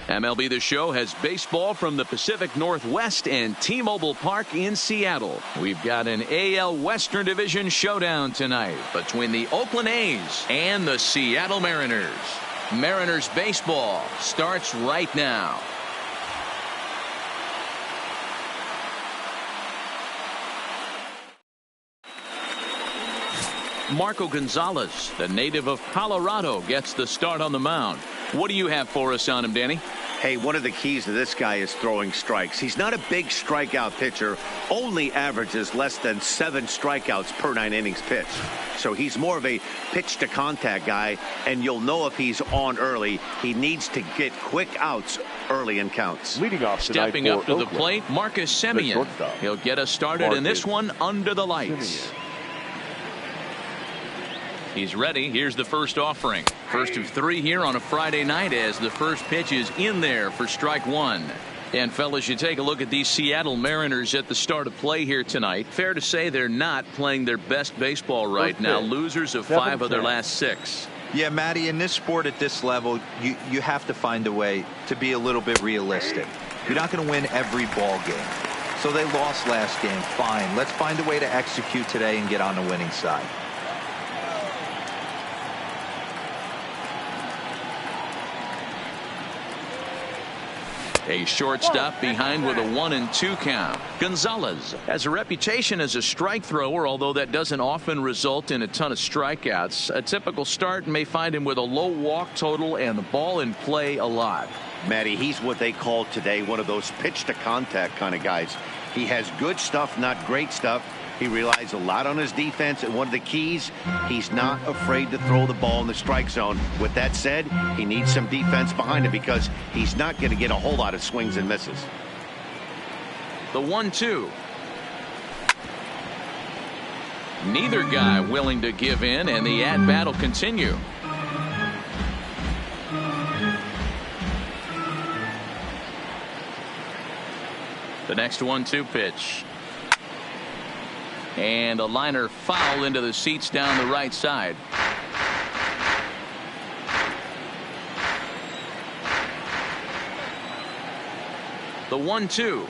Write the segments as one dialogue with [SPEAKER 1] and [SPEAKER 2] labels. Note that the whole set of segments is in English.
[SPEAKER 1] MLB The Show has baseball from the Pacific Northwest and T-Mobile Park in Seattle. We've got an AL Western Division showdown tonight between the Oakland A's and the Seattle Mariners. Mariners baseball starts right now. Marco Gonzalez, the native of Colorado, gets the start on the mound. What do you have for us on him, Danny?
[SPEAKER 2] Hey, one of the keys to this guy is throwing strikes. He's not a big strikeout pitcher, only averages less than 7 strikeouts per 9 innings pitched. So he's more of a pitch to contact guy, and you'll know if he's on early. He needs to get quick outs early in counts.
[SPEAKER 3] Leading off
[SPEAKER 1] stepping up to Oakland, the plate, Marcus Semien. He'll get us started in this one under the lights. He's ready. Here's the first offering. First of 3 here on a Friday night as the first pitch is in there for strike 1. And fellas, you take a look at these Seattle Mariners at the start of play here tonight. Fair to say they're not playing their best baseball right now. Losers of 5 of their last 6.
[SPEAKER 4] Yeah, Matty, in this sport at this level, you have to find a way to be a little bit realistic. You're not going to win every ball game. So they lost last game. Fine. Let's find a way to execute today and get on the winning side.
[SPEAKER 1] A shortstop behind with a 1-2 count. Gonzalez has a reputation as a strike thrower, although that doesn't often result in a ton of strikeouts. A typical start may find him with a low walk total and the ball in play a lot.
[SPEAKER 2] Matty, he's what they call today one of those pitch to contact kind of guys. He has good stuff, not great stuff. He relies a lot on his defense, and one of the keys, he's not afraid to throw the ball in the strike zone. With that said, he needs some defense behind him because he's not going to get a whole lot of swings and misses.
[SPEAKER 1] The 1-2. Neither guy willing to give in, and the at-bat will continue. The next 1-2 pitch. And a liner foul into the seats down the right side. The 1-2.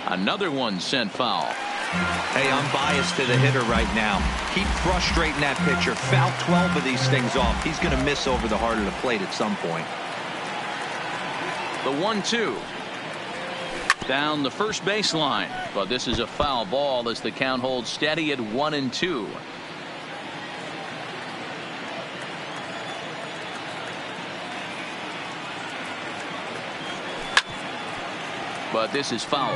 [SPEAKER 1] Another one sent foul.
[SPEAKER 4] Hey, I'm biased to the hitter right now. Keep frustrating that pitcher. Foul 12 of these things off. He's going to miss over the heart of the plate at some point.
[SPEAKER 1] The 1-2. Down the first baseline, but this is a foul ball as the count holds steady at 1-2. But this is foul.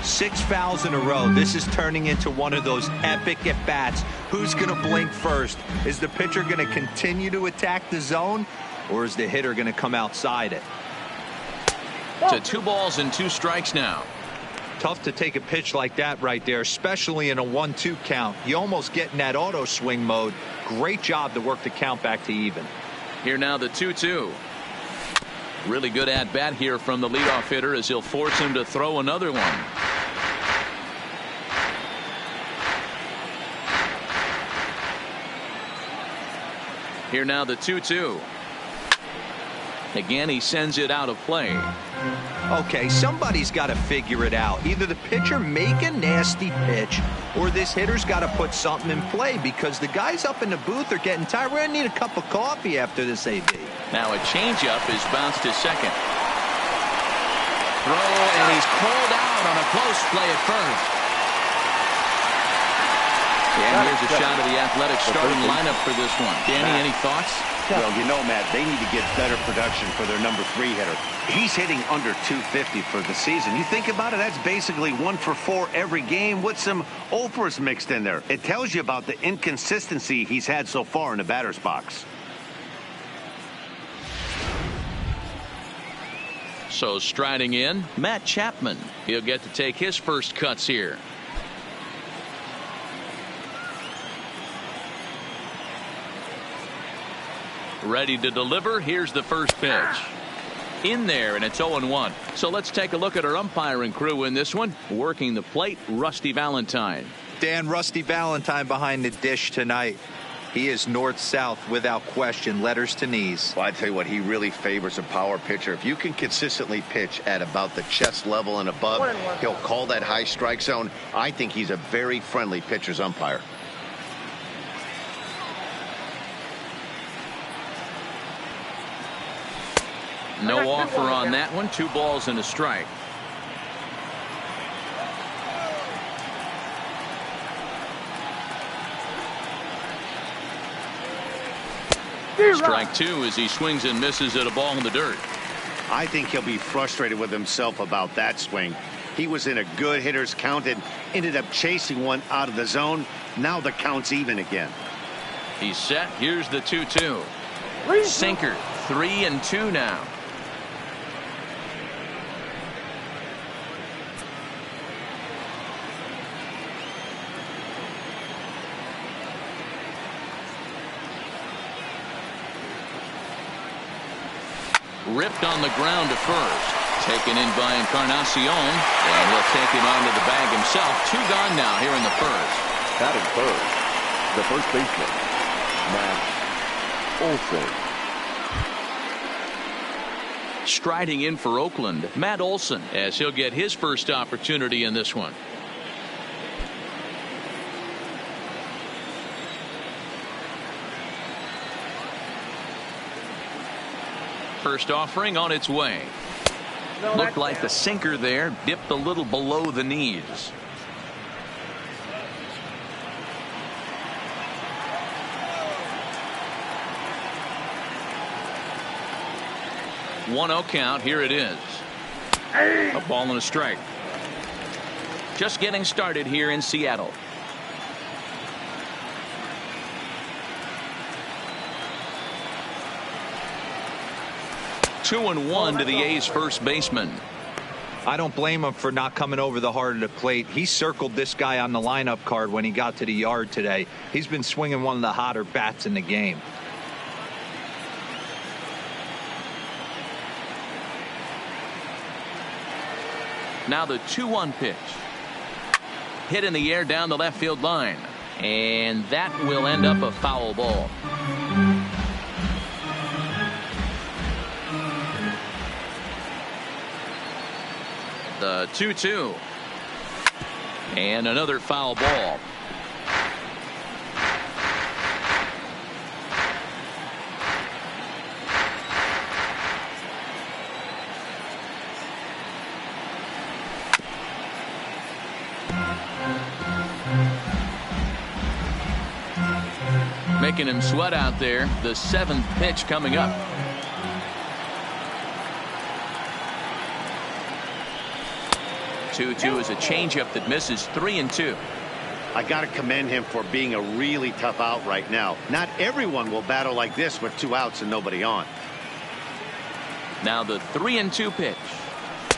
[SPEAKER 4] 6 fouls in a row. This is turning into one of those epic at-bats. Who's going to blink first? Is the pitcher going to continue to attack the zone, or is the hitter going to come outside it?
[SPEAKER 1] To 2 balls and 2 strikes now.
[SPEAKER 4] Tough to take a pitch like that right there, especially in a 1-2 count. You almost get in that auto swing mode. Great job to work the count back to even.
[SPEAKER 1] Here now the 2-2. Really good at bat here from the leadoff hitter as he'll force him to throw another one. Here now the 2-2. Again, he sends it out of play.
[SPEAKER 4] Okay, somebody's got to figure it out. Either the pitcher make a nasty pitch, or this hitter's got to put something in play, because the guys up in the booth are getting tired. We're going to need a cup of coffee after this AB.
[SPEAKER 1] Now a changeup is bounced to second. Throw, and he's pulled out on a close play at first. And here's a shot of the Athletic starting lineup for this one. Danny, any thoughts?
[SPEAKER 2] Well, you know, Matt, they need to get better production for their number 3 hitter. He's hitting under 250 for the season. You think about it, that's basically 1 for 4 every game with some overs mixed in there. It tells you about the inconsistency he's had so far in the batter's box.
[SPEAKER 1] So striding in, Matt Chapman. He'll get to take his first cuts here. Ready to deliver. Here's the first pitch. In there, and it's 0-1. So let's take a look at our umpiring crew in this one. Working the plate, Rusty Valentine.
[SPEAKER 4] Dan, Rusty Valentine behind the dish tonight. He is north-south without question, letters to knees.
[SPEAKER 2] Well, I tell you what, he really favors a power pitcher. If you can consistently pitch at about the chest level and above, he'll call that high strike zone. I think he's a very friendly pitcher's umpire.
[SPEAKER 1] No offer on that one. 2 balls and a strike. Strike 2 as he swings and misses at a ball in the dirt.
[SPEAKER 2] I think he'll be frustrated with himself about that swing. He was in a good hitter's count and ended up chasing one out of the zone. Now the count's even again.
[SPEAKER 1] He's set. Here's the 2-2. Sinker. 3-2 now. Ripped on the ground to first. Taken in by Encarnacion. And he'll take him onto the bag himself. 2 gone now here in the first.
[SPEAKER 3] Batting first, the first baseman, Matt Olson.
[SPEAKER 1] Striding in for Oakland, Matt Olson, as he'll get his first opportunity in this one. First offering on its way. Looked like the sinker there dipped a little below the knees. One 0 count. Here it is. A ball and a strike. Just getting started here in Seattle. Two and one to the A's first baseman.
[SPEAKER 4] I don't blame him for not coming over the heart of the plate. He circled this guy on the lineup card when he got to the yard today. He's been swinging one of the hotter bats in the game.
[SPEAKER 1] Now the 2-1 pitch. Hit in the air down the left field line. And that will end up a foul ball. The 2-2. And another foul ball. Making him sweat out there. The 7th pitch coming up. Two is a changeup that misses. 3-2.
[SPEAKER 2] I got to commend him for being a really tough out right now. Not everyone will battle like this with 2 outs and nobody on.
[SPEAKER 1] Now the 3-2 pitch.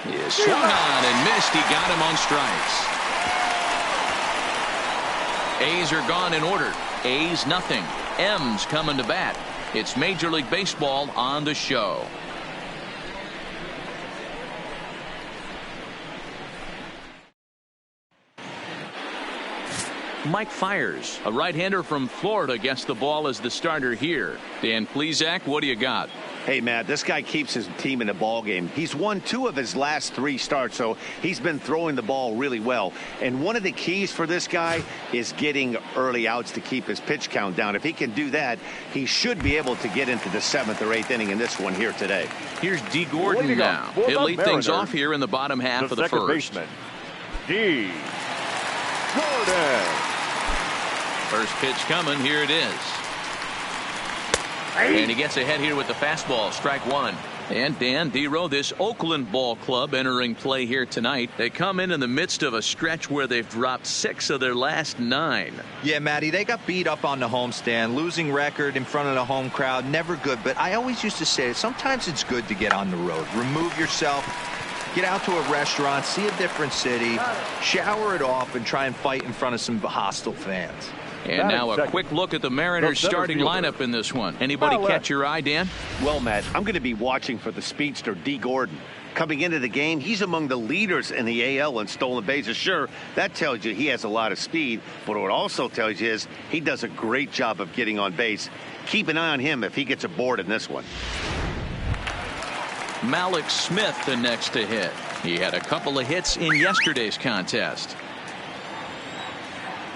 [SPEAKER 1] He swung on and missed. He got him on strikes. A's are gone in order. A's nothing. M's coming to bat. It's Major League Baseball on the show. Mike Fiers, a right-hander from Florida, gets the ball as the starter here. Dan Plesac, what do you got?
[SPEAKER 2] Hey, Matt, this guy keeps his team in the ball game. He's won 2 of his last 3 starts, so he's been throwing the ball really well. And one of the keys for this guy is getting early outs to keep his pitch count down. If he can do that, he should be able to get into the 7th or 8th inning in this one here today.
[SPEAKER 1] Here's D. Gordon now. He'll lead things off here in the bottom half of the first.
[SPEAKER 3] Baseman, D. Gordon.
[SPEAKER 1] First pitch coming. Here it is. And he gets ahead here with the fastball. Strike 1. And Dan Dero, this Oakland ball club entering play here tonight. They come in the midst of a stretch where they've dropped 6 of their last 9.
[SPEAKER 4] Yeah, Matty, they got beat up on the homestand. Losing record in front of the home crowd, never good. But I always used to say sometimes it's good to get on the road. Remove yourself. Get out to a restaurant, see a different city, shower it off, and try and fight in front of some hostile fans.
[SPEAKER 1] And now a quick look at the Mariners starting lineup in this one. Anybody catch your eye, Dan?
[SPEAKER 2] Well, Matt, I'm going to be watching for the speedster D. Gordon. Coming into the game, he's among the leaders in the AL in stolen bases. Sure, that tells you he has a lot of speed, but what it also tells you is he does a great job of getting on base. Keep an eye on him if he gets aboard in this one.
[SPEAKER 1] Malik Smith the next to hit. He had a couple of hits in yesterday's contest.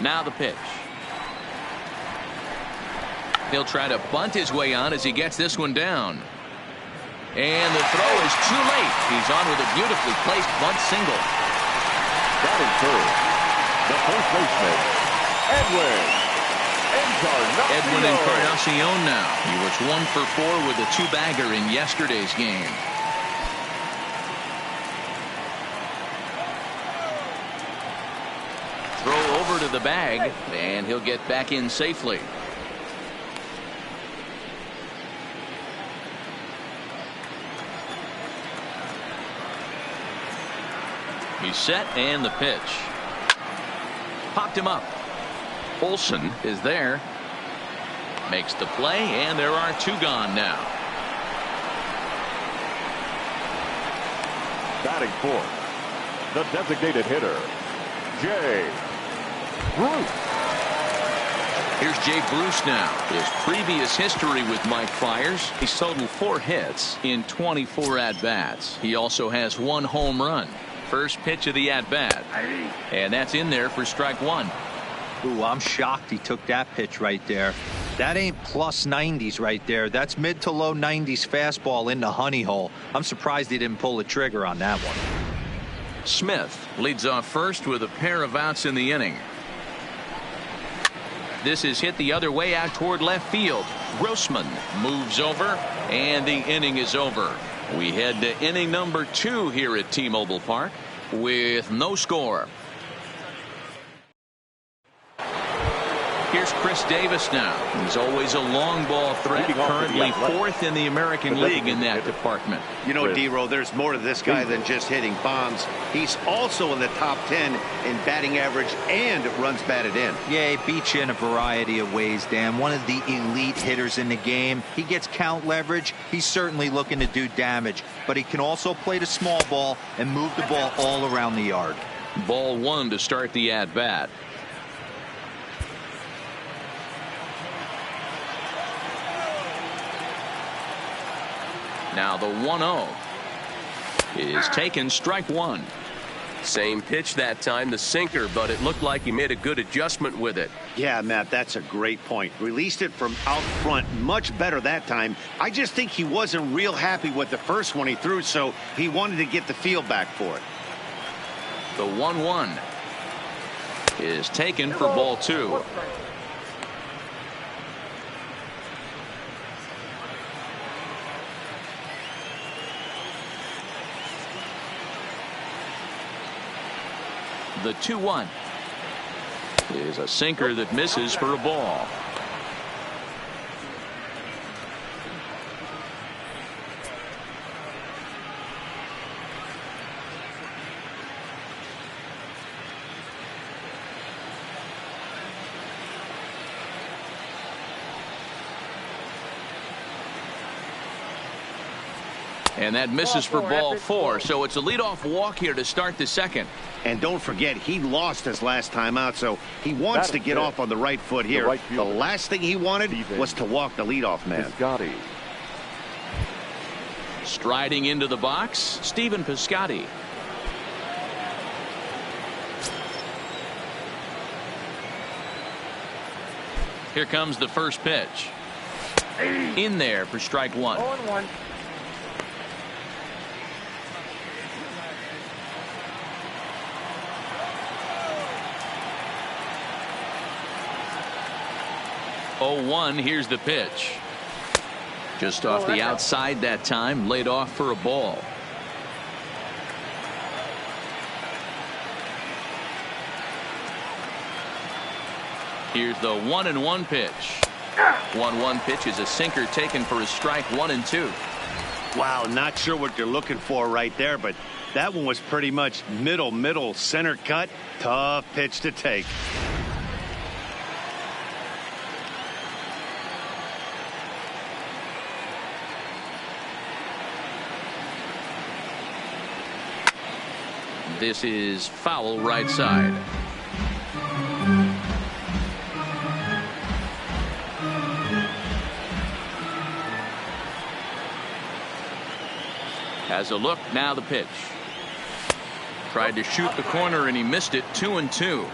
[SPEAKER 1] Now the pitch. He'll try to bunt his way on as he gets this one down. And the throw is too late. He's on with a beautifully placed bunt single.
[SPEAKER 3] Batting third, the first baseman,
[SPEAKER 1] Edwin Encarnacion now. He was 1 for 4 with a 2-bagger in yesterday's game. Throw over to the bag, and he'll get back in safely. He's set, and the pitch. Popped him up. Olsen is there. Makes the play, and there are 2 gone now.
[SPEAKER 3] Batting fourth, the designated hitter, Jay Bruce.
[SPEAKER 1] Here's Jay Bruce now. His previous history with Mike Fiers, he's totaled 4 hits in 24 at-bats. He also has 1 home run. First pitch of the at-bat. And that's in there for strike 1.
[SPEAKER 4] Ooh, I'm shocked he took that pitch right there. That ain't plus 90s right there. That's mid to low 90s fastball in the honey hole. I'm surprised he didn't pull the trigger on that one.
[SPEAKER 1] Smith leads off first with a pair of outs in the inning. This is hit the other way out toward left field. Grossman moves over, and the inning is over. We head to inning number 2 here at T-Mobile Park with no score. Here's Chris Davis now. He's always a long ball threat, currently 4th in the American League in that department.
[SPEAKER 2] You know, D-Row, there's more to this guy than just hitting bombs. He's also in the top 10 in batting average and runs batted in.
[SPEAKER 4] Yeah, he beats you in a variety of ways, Dan. One of the elite hitters in the game. He gets count leverage. He's certainly looking to do damage, but he can also play the small ball and move the ball all around the yard.
[SPEAKER 1] Ball 1 to start the at-bat. Now the 1-0 is taken, strike 1.
[SPEAKER 5] Same pitch that time, the sinker, but it looked like he made a good adjustment with it.
[SPEAKER 2] Yeah, Matt, that's a great point. Released it from out front much better that time. I just think he wasn't real happy with the first one he threw, so he wanted to get the feel back for it.
[SPEAKER 1] The 1-1 is taken for ball 2. The 2-1 is a sinker that misses for a ball. And that misses for ball 4, so it's a leadoff walk here to start the second.
[SPEAKER 2] And don't forget, he lost his last time out, so he wants to get off on the right foot here. The last thing he wanted was to walk the leadoff man.
[SPEAKER 1] Striding into the box, Stephen Piscotty. Here comes the first pitch. In there for strike 1.
[SPEAKER 6] 0-1.
[SPEAKER 1] Here's the pitch. Just off the outside that time, laid off for a ball. Here's the 1-1 pitch. 1-1 pitch is a sinker taken for a strike 1 and 2.
[SPEAKER 2] Wow, not sure what you're looking for right there, but that one was pretty much middle center cut. Tough pitch to take.
[SPEAKER 1] This is foul right side. Has a look, now the pitch. Tried to shoot the corner and he missed it. 2-2.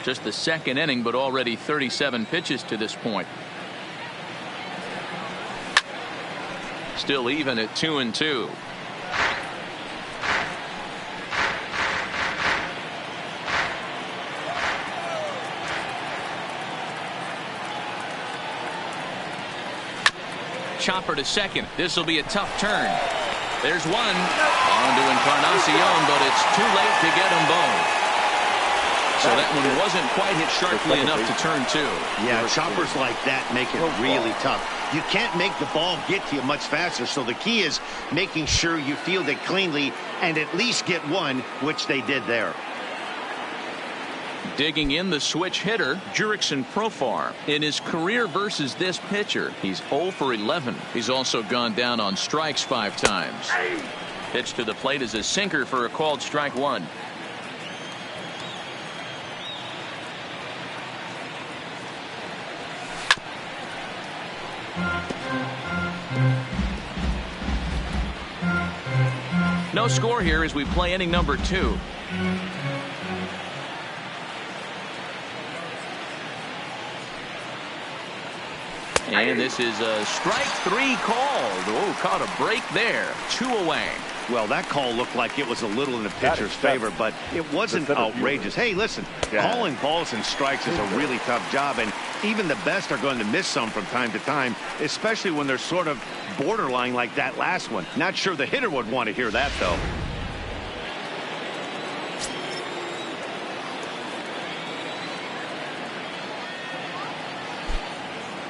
[SPEAKER 1] Just the second inning, but already 37 pitches to this point. Still even at 2-2. Chopper to second. This will be a tough turn. There's one. On to Encarnacion, but it's too late to get them both. So that one wasn't quite hit sharply enough to turn two.
[SPEAKER 2] Yeah, choppers like that make it really tough. You can't make the ball get to you much faster, so the key is making sure you field it cleanly and at least get one, which they did there.
[SPEAKER 1] Digging in the switch hitter, Jurickson Profar. In his career versus this pitcher, he's 0 for 11. He's also gone down on strikes 5 times. Pitch to the plate is a sinker for a called strike 1. No score here as we play inning number 2. And this is a strike 3 called. Oh, caught a break there. 2 away.
[SPEAKER 2] Well, that call looked like it was a little in the pitcher's favor, but it wasn't outrageous. Hey, listen, calling balls and strikes is a really tough job, and even the best are going to miss some from time to time, especially when they're sort of borderline like that last one. Not sure the hitter would want to hear that, though.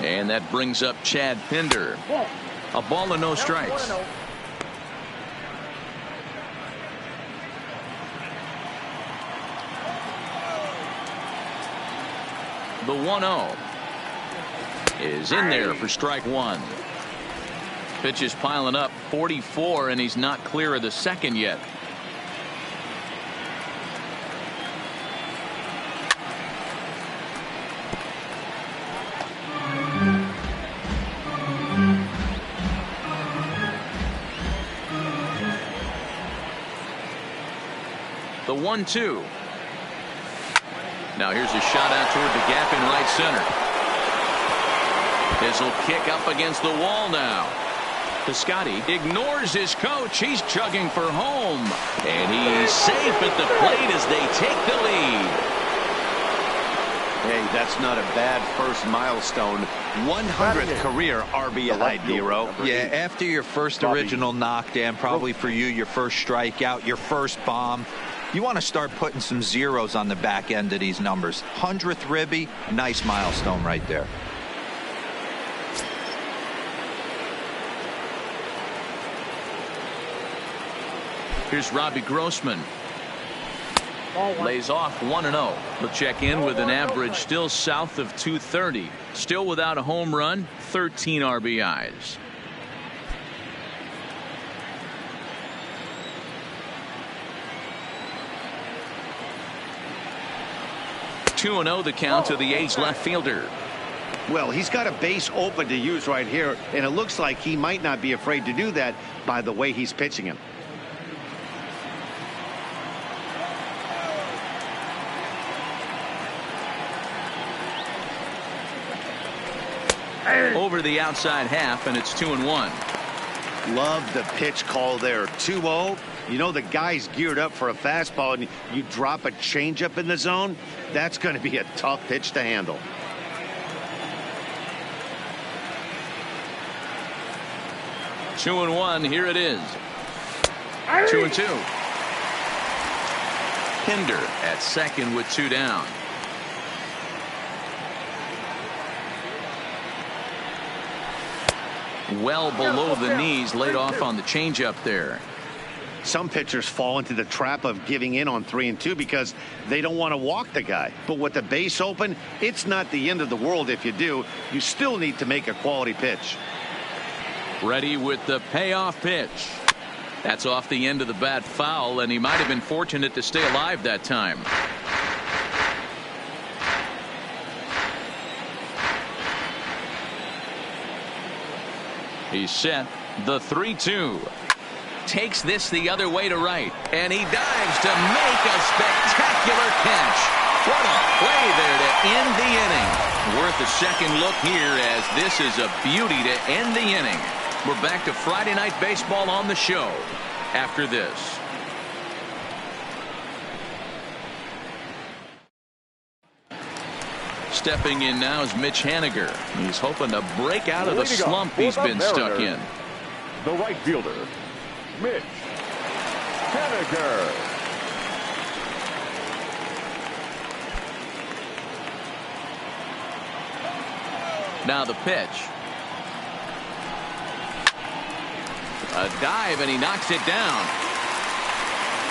[SPEAKER 1] And that brings up Chad Pinder. A ball and no strikes. The 1-0 is in there for strike 1. Pitch is piling up, 44, and he's not clear of the second yet. The 1-2. Now here's a shot out toward the gap in right center. This will kick up against the wall now. Piscotty ignores his coach. He's chugging for home. And he's safe at the plate as they take the lead.
[SPEAKER 2] Hey, that's not a bad first milestone. 100th career RBI, Dero.
[SPEAKER 4] Yeah, after your first original knockdown, probably for you, your first strikeout, your first bomb, you want to start putting some zeros on the back end of these numbers. 100th ribby, nice milestone right there.
[SPEAKER 1] Here's Robbie Grossman. Lays off 1-0. He'll check in with an average still south of 230. Still without a home run, 13 RBIs. Two 2-0 the count to the A's left fielder.
[SPEAKER 2] Well, he's got a base open to use right here, and it looks like he might not be afraid to do that by the way he's pitching him.
[SPEAKER 1] Over the outside half, and it's 2-1.
[SPEAKER 2] Love the pitch call there. 2-0. You know the guy's geared up for a fastball, and you drop a changeup in the zone. That's going to be a tough pitch to handle.
[SPEAKER 1] Two and one. Here it is. 2-2. Pinder at second with 2 down. Well below the knees, laid off on the changeup there.
[SPEAKER 2] Some pitchers fall into the trap of giving in on 3 and 2 because they don't want to walk the guy. But with the base open, it's not the end of the world if you do. You still need to make a quality pitch.
[SPEAKER 1] Ready with the payoff pitch. That's off the end of the bat foul, and he might have been fortunate to stay alive that time. He's set. The 3-2. Takes this the other way to right, and he dives to make a spectacular catch. What a play there to end the inning. Worth a second look here, as this is a beauty to end the inning. We're back to Friday Night Baseball on the show after this. Stepping in now is Mitch Haniger. He's hoping to break out of the slump he's been stuck in.
[SPEAKER 3] The right fielder, Mitch Haniger.
[SPEAKER 1] Now the pitch. A dive, and he knocks it down.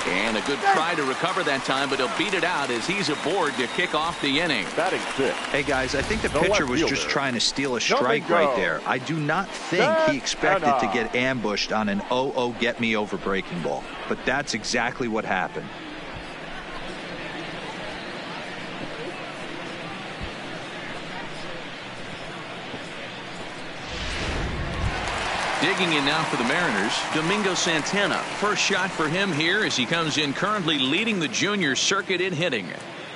[SPEAKER 1] And a good try to recover that time, but he'll beat it out as he's aboard to kick off the inning.
[SPEAKER 3] Batting fifth.
[SPEAKER 4] Hey, guys, I think the pitcher was just trying to steal a strike right there. I do not think he expected to get ambushed on an 0-0 get-me-over breaking ball. But that's exactly what happened.
[SPEAKER 1] Digging in now for the Mariners, Domingo Santana. First shot for him here as he comes in currently leading the junior circuit in hitting.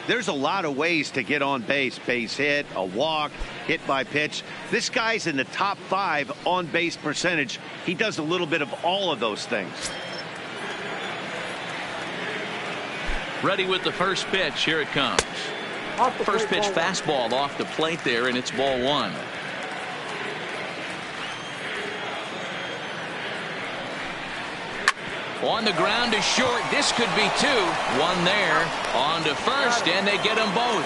[SPEAKER 2] There's a lot of ways to get on base. Base hit, a walk, hit by pitch. This guy's in the top 5 on base percentage. He does a little bit of all of those things.
[SPEAKER 1] Ready with the first pitch. Here it comes. First pitch fastball off the plate there, and it's ball 1. On the ground to short. This could be 2. 1 there. On to first, and they get them both.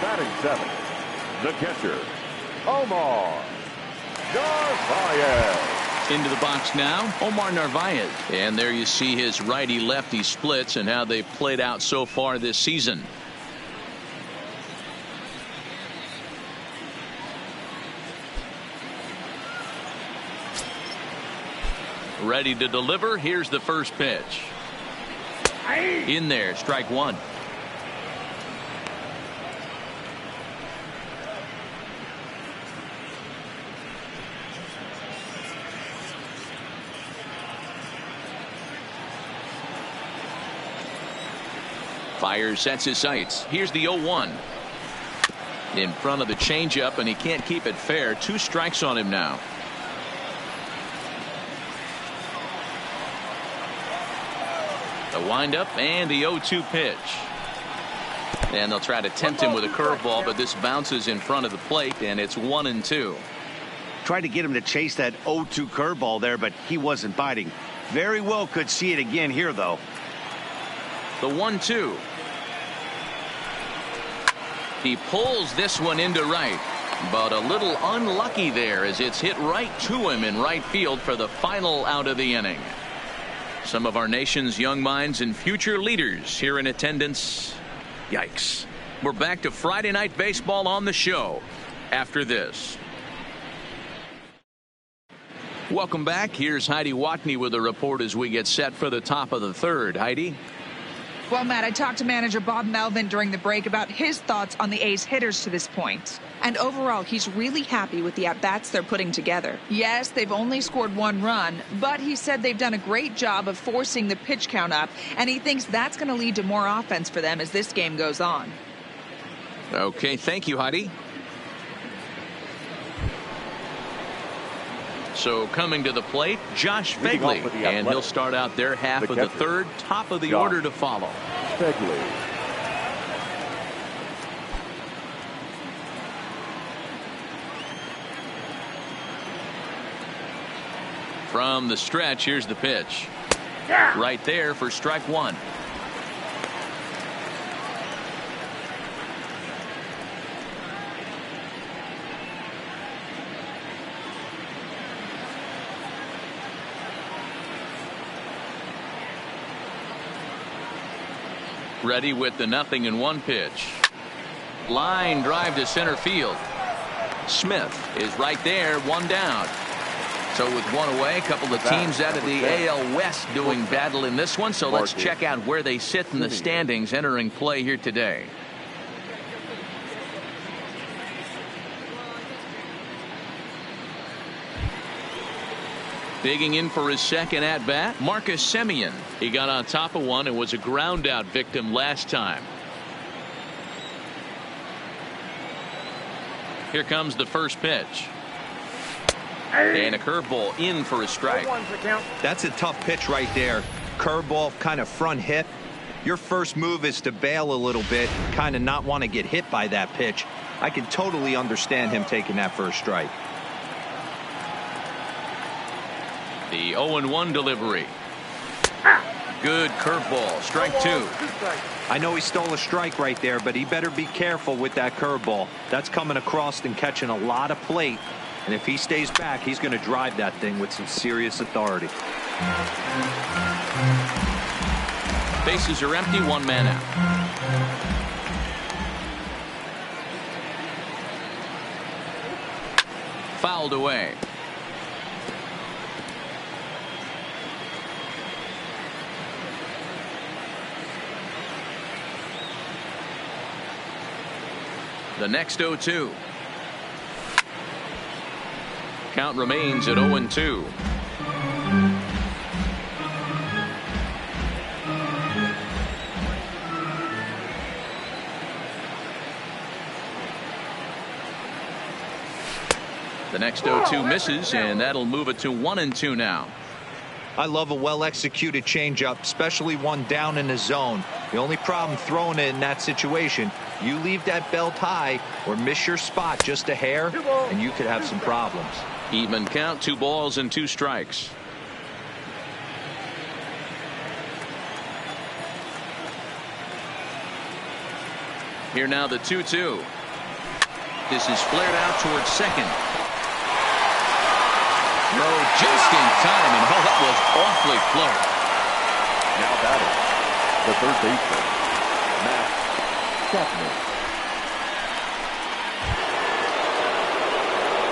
[SPEAKER 3] Batting 7. The catcher, Omar Narvaez.
[SPEAKER 1] Into the box now, Omar Narvaez. And there you see his righty-lefty splits and how they've played out so far this season. Ready to deliver. Here's the first pitch. In there, strike 1. Fires, sets his sights. Here's the 0-1. In front of the changeup, and he can't keep it fair. 2 strikes on him now. The windup and the 0-2 pitch. And they'll try to tempt him with a curveball, but this bounces in front of the plate, and it's 1-2.
[SPEAKER 2] Tried to get him to chase that 0-2 curveball there, but he wasn't biting. Very well could see it again here, though.
[SPEAKER 1] The 1-2. He pulls this one into right, but a little unlucky there as it's hit right to him in right field for the final out of the inning. Some of our nation's young minds and future leaders here in attendance. Yikes. We're back to Friday Night Baseball on the show after this. Welcome back. Here's Heidi Watney with a report as we get set for the top of the 3rd. Heidi?
[SPEAKER 6] Well, Matt, I talked to manager Bob Melvin during the break about his thoughts on the A's hitters to this point. And overall, he's really happy with the at-bats they're putting together. Yes, they've only scored 1 run, but he said they've done a great job of forcing the pitch count up, and he thinks that's going to lead to more offense for them as this game goes on.
[SPEAKER 1] Okay, thank you, Heidi. So coming to the plate, Josh Fegley, and he'll start out their half of the 3rd, top of the order to follow.
[SPEAKER 3] Fegley.
[SPEAKER 1] From the stretch, here's the pitch. Right there for strike 1. Ready with the 0-1 pitch. Line drive to center field. Smith is right there, one down. So with one away, a couple of teams out of the AL West doing battle in this one. So let's check out where they sit in the standings entering play here today. Digging in for his second at-bat, Marcus Semien. He got on top of one and was a ground-out victim last time. Here comes the first pitch. And a curveball in for a strike.
[SPEAKER 4] That's a tough pitch right there. Curveball, kind of front hip. Your first move is to bail a little bit, kind of not want to get hit by that pitch. I can totally understand him taking that first strike.
[SPEAKER 1] The 0-1 delivery. Good curveball. Strike two.
[SPEAKER 4] I know he stole a strike right there, but he better be careful with that curveball. That's coming across and catching a lot of plate. And if he stays back, he's going to drive that thing with some serious authority.
[SPEAKER 1] Bases are empty, one man out. Fouled away. The next 0-2. Count remains at 0-2. The next 0-2 misses, and that'll move it to 1-2 now.
[SPEAKER 4] I love a well-executed changeup, especially one down in the zone. The only problem throwing it in that situation, you leave that belt high or miss your spot just a hair, and you could have some problems.
[SPEAKER 1] Even count, 2 balls and 2 strikes. Here now the 2-2. This is flared out towards second. No, just in time, and oh, that was awfully close.
[SPEAKER 3] Now batting, the third baseman, Matt Chapman.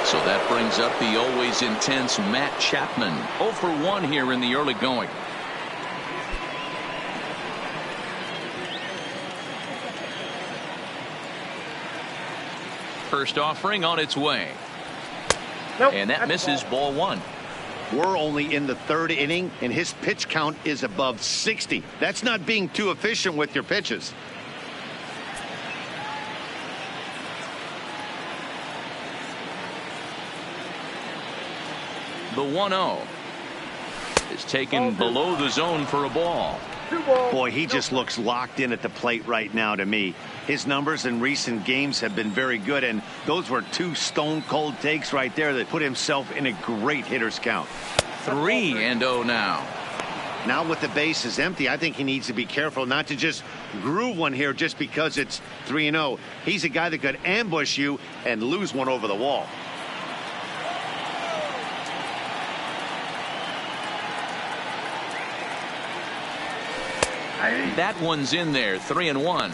[SPEAKER 1] So that brings up the always intense Matt Chapman. 0 for 1 here in the early going. First offering on its way. And that misses, ball 1.
[SPEAKER 2] We're only in the 3rd inning, and his pitch count is above 60. That's not being too efficient with your pitches.
[SPEAKER 1] The 1-0 is taken below the zone for a ball.
[SPEAKER 2] Boy, he just looks locked in at the plate right now to me. His numbers in recent games have been very good, and those were 2 stone-cold takes right there that put himself in a great hitter's count.
[SPEAKER 1] 3-0 now.
[SPEAKER 2] Now with the bases empty, I think he needs to be careful not to just groove one here just because it's 3-0. He's a guy that could ambush you and lose one over the wall.
[SPEAKER 1] That one's in there, 3-1.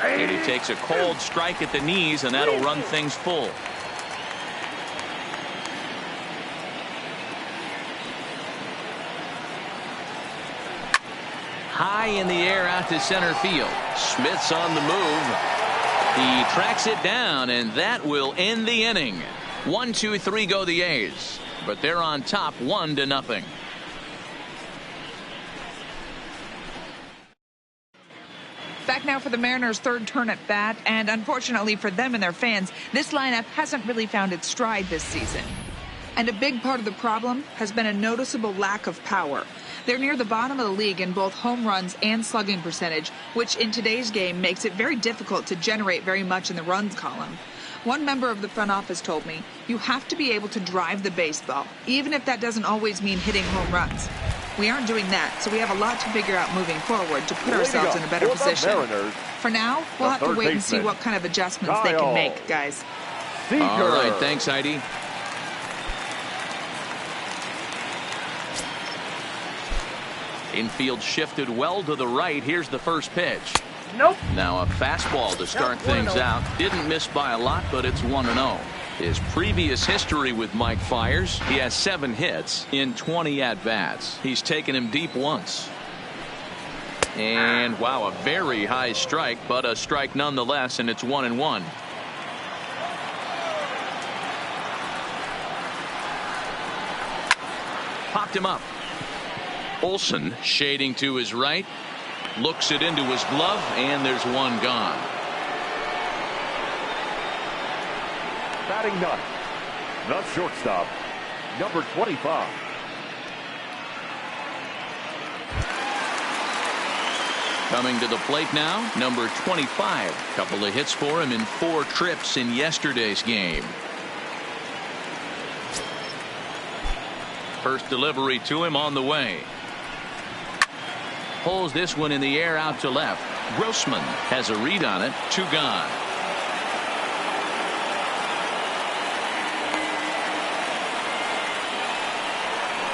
[SPEAKER 1] And he takes a cold strike at the knees, and that'll run things full. High in the air out to center field. Smith's on the move. He tracks it down, and that will end the inning. 1-2-3 go the A's, but they're on top 1-0.
[SPEAKER 6] Back now for the Mariners' 3rd turn at bat, and unfortunately for them and their fans, this lineup hasn't really found its stride this season. And a big part of the problem has been a noticeable lack of power. They're near the bottom of the league in both home runs and slugging percentage, which in today's game makes it very difficult to generate very much in the runs column. One member of the front office told me, you have to be able to drive the baseball, even if that doesn't always mean hitting home runs. We aren't doing that, so we have a lot to figure out moving forward to put ourselves in a better position. For now, we'll have to wait and see what kind of adjustments they can make, guys.
[SPEAKER 3] Seeker.
[SPEAKER 1] All right, thanks, Heidi. Infield shifted well to the right. Here's the first pitch.
[SPEAKER 7] Nope.
[SPEAKER 1] Now a fastball to start things out. Didn't miss by a lot, but it's 1-0. His previous history with Mike Fiers, he has 7 hits in 20 at-bats. He's taken him deep once. And wow, a very high strike, but a strike nonetheless, and it's 1-1. Popped him up. Olsen shading to his right, looks it into his glove, and there's one gone.
[SPEAKER 3] Batting ninth, the shortstop, number 25.
[SPEAKER 1] Coming to the plate now, number 25. Couple of hits for him in 4 trips in yesterday's game. First delivery to him on the way. Pulls this one in the air out to left. Grossman has a read on it. 2 gone.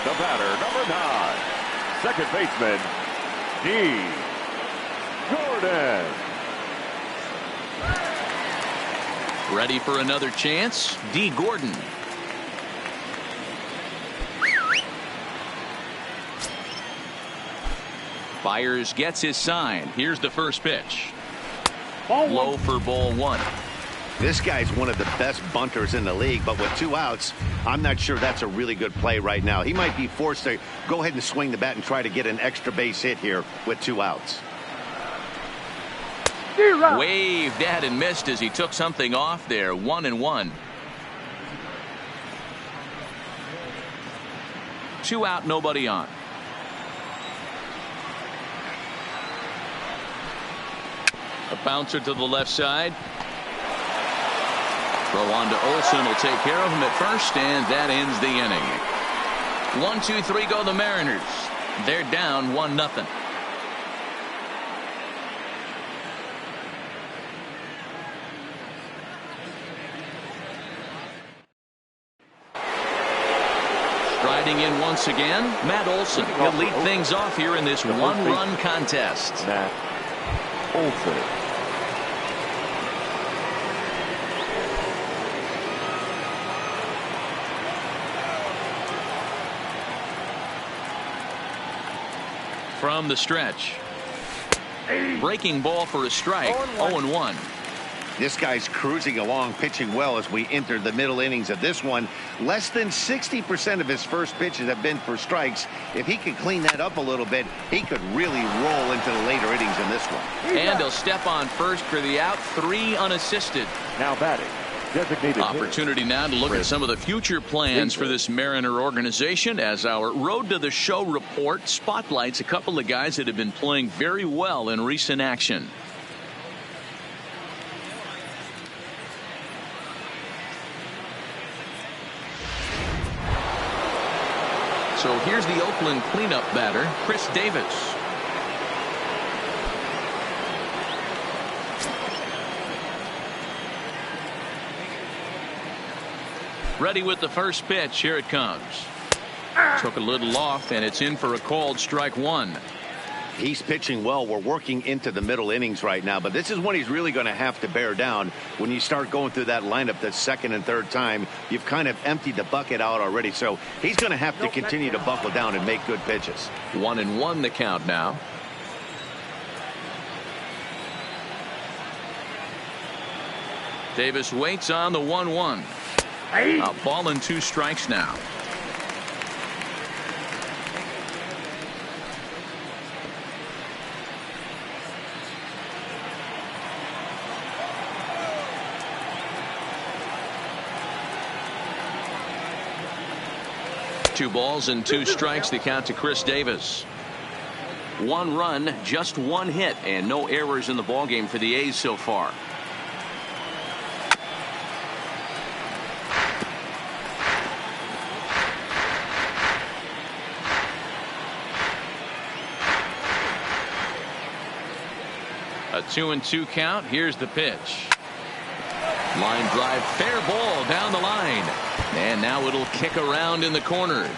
[SPEAKER 3] The batter, number 9, second baseman, D. Gordon.
[SPEAKER 1] Ready for another chance. D. Gordon. Fiers gets his sign. Here's the first pitch. Low for ball 1.
[SPEAKER 2] This guy's one of the best bunters in the league, but with 2 outs, I'm not sure that's a really good play right now. He might be forced to go ahead and swing the bat and try to get an extra base hit here with 2 outs.
[SPEAKER 1] Waved at and missed as he took something off there. 1-1. 2 out, nobody on. A bouncer to the left side. Throw on to Olsen will take care of him at first, and that ends the inning. 1-2-3 go the Mariners. They're down 1-0. Striding in once again, Matt Olsen. He'll lead things off here in this 1-run contest.
[SPEAKER 3] Matt Olsen.
[SPEAKER 1] From the stretch. Breaking ball for a strike. 0-1.
[SPEAKER 2] This guy's cruising along, pitching well as we enter the middle innings of this one. Less than 60% of his first pitches have been for strikes. If he could clean that up a little bit, he could really roll into the later innings in this one.
[SPEAKER 1] And he'll step on first for the out. 3 unassisted.
[SPEAKER 3] Now batting, designated
[SPEAKER 1] Opportunity now to look at some of the future plans for this Mariner organization as our Road to the Show report spotlights a couple of guys that have been playing very well in recent action. So here's the Oakland cleanup batter, Chris Davis. Ready with the first pitch. Here it comes. Took a little off, and it's in for a called strike 1.
[SPEAKER 2] He's pitching well. We're working into the middle innings right now, but this is when he's really going to have to bear down. When you start going through that lineup the second and third time, you've kind of emptied the bucket out already. So he's going to have to continue to buckle down and make good pitches.
[SPEAKER 1] 1-1 the count now. Davis waits on the 1-1. A ball and 2 strikes now. Two balls and 2 strikes, the count to Chris Davis. 1 run, just 1 hit, and no errors in the ballgame for the A's so far. 2-2 count. Here's the pitch. Line drive, fair ball down the line. And now it'll kick around in the corner.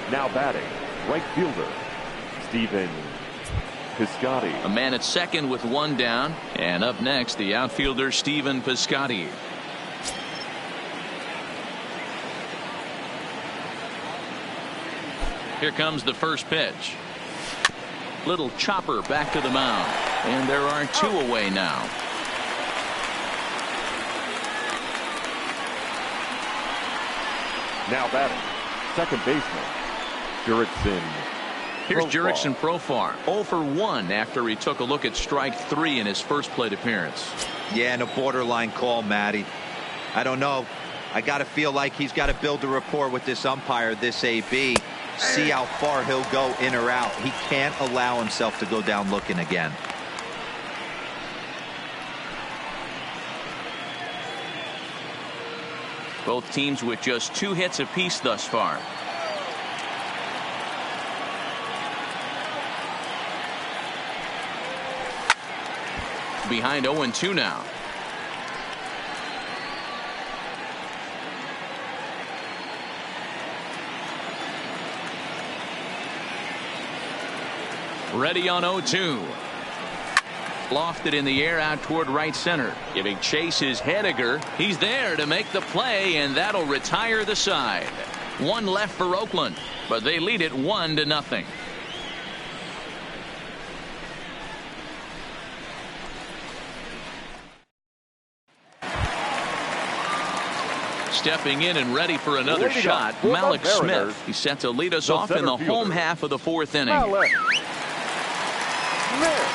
[SPEAKER 3] Now batting, right fielder, Stephen Piscotty.
[SPEAKER 1] A man at second with one down. And up next, the outfielder, Stephen Piscotty. Here comes the first pitch. Little chopper back to the mound. And there are two away now.
[SPEAKER 3] Now batting, second baseman, Jurickson.
[SPEAKER 1] Here's
[SPEAKER 3] Profar.
[SPEAKER 1] Jurickson Profar, 0 for 1 after he took a look at strike 3 in his first plate appearance.
[SPEAKER 4] Yeah, and a borderline call, Matty. I don't know. I got to feel like he's got to build a rapport with this umpire, this AB. See how far he'll go in or out. He can't allow himself to go down looking again.
[SPEAKER 1] Both teams with just 2 hits apiece thus far. Behind 0-2 now. Ready on 0-2. Lofted in the air out toward right center. Giving chase is Hediger. He's there to make the play, and that'll retire the side. One left for Oakland, but they lead it 1-0. Stepping in and ready for another
[SPEAKER 3] Leading
[SPEAKER 1] shot,
[SPEAKER 3] up for the
[SPEAKER 1] Malik
[SPEAKER 3] Mariners,
[SPEAKER 1] Smith. He's set to lead us
[SPEAKER 3] the
[SPEAKER 1] off in the
[SPEAKER 3] center
[SPEAKER 1] home
[SPEAKER 3] fielder,
[SPEAKER 1] half of the 4th inning.
[SPEAKER 3] Malik Smith.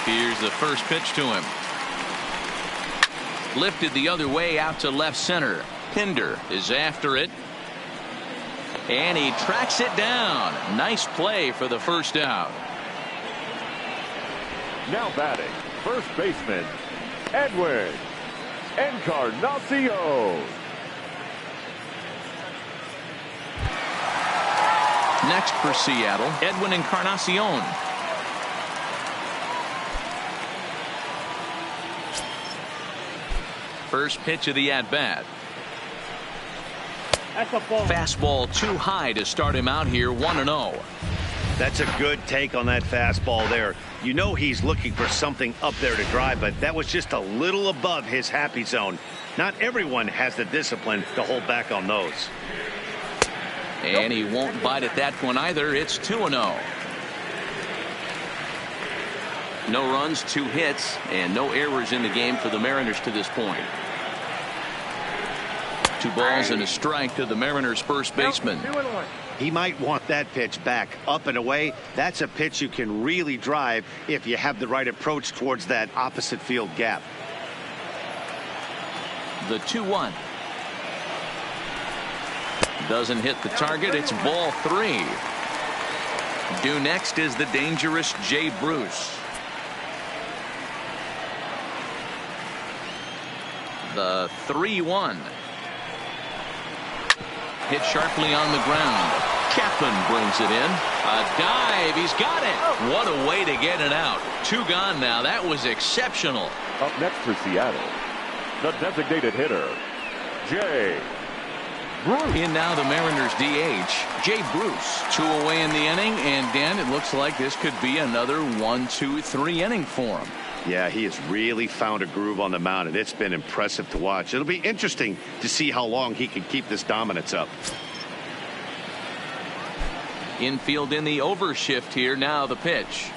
[SPEAKER 1] Here's the first pitch to him. Lifted the other way out to left center. Pinder is after it. And he tracks it down. Nice play for the first out.
[SPEAKER 3] Now batting, first baseman, Edwin Encarnacion.
[SPEAKER 1] Next for Seattle, Edwin Encarnacion. First pitch of the at-bat. Fastball too high to start him out here, 1-0.
[SPEAKER 2] That's a good take on that fastball there. You know he's looking for something up there to drive, but that was just a little above his happy zone. Not everyone has the discipline to hold back on those.
[SPEAKER 1] And he won't bite at that one either. It's 2-0. No runs, 2 hits, and no errors in the game for the Mariners to this point. 2 balls and a strike to the Mariners' first baseman.
[SPEAKER 2] He might want that pitch back up and away. That's a pitch you can really drive if you have the right approach towards that opposite field gap.
[SPEAKER 1] The 2-1. Doesn't hit the target. It's ball 3. Due next is the dangerous Jay Bruce. The 3-1. Hit sharply on the ground. Chapman brings it in. A dive. He's got it. What a way to get it out. 2 gone now. That was exceptional.
[SPEAKER 3] Up next for Seattle, the designated hitter, Jay Bruce.
[SPEAKER 1] In now the Mariners DH, Jay Bruce. 2 away in the inning, and Dan, it looks like this could be another 1-2-3 inning for him.
[SPEAKER 2] Yeah, he has really found a groove on the mound, and it's been impressive to watch. It'll be interesting to see how long he can keep this dominance up.
[SPEAKER 1] Infield in the overshift here. Now the pitch.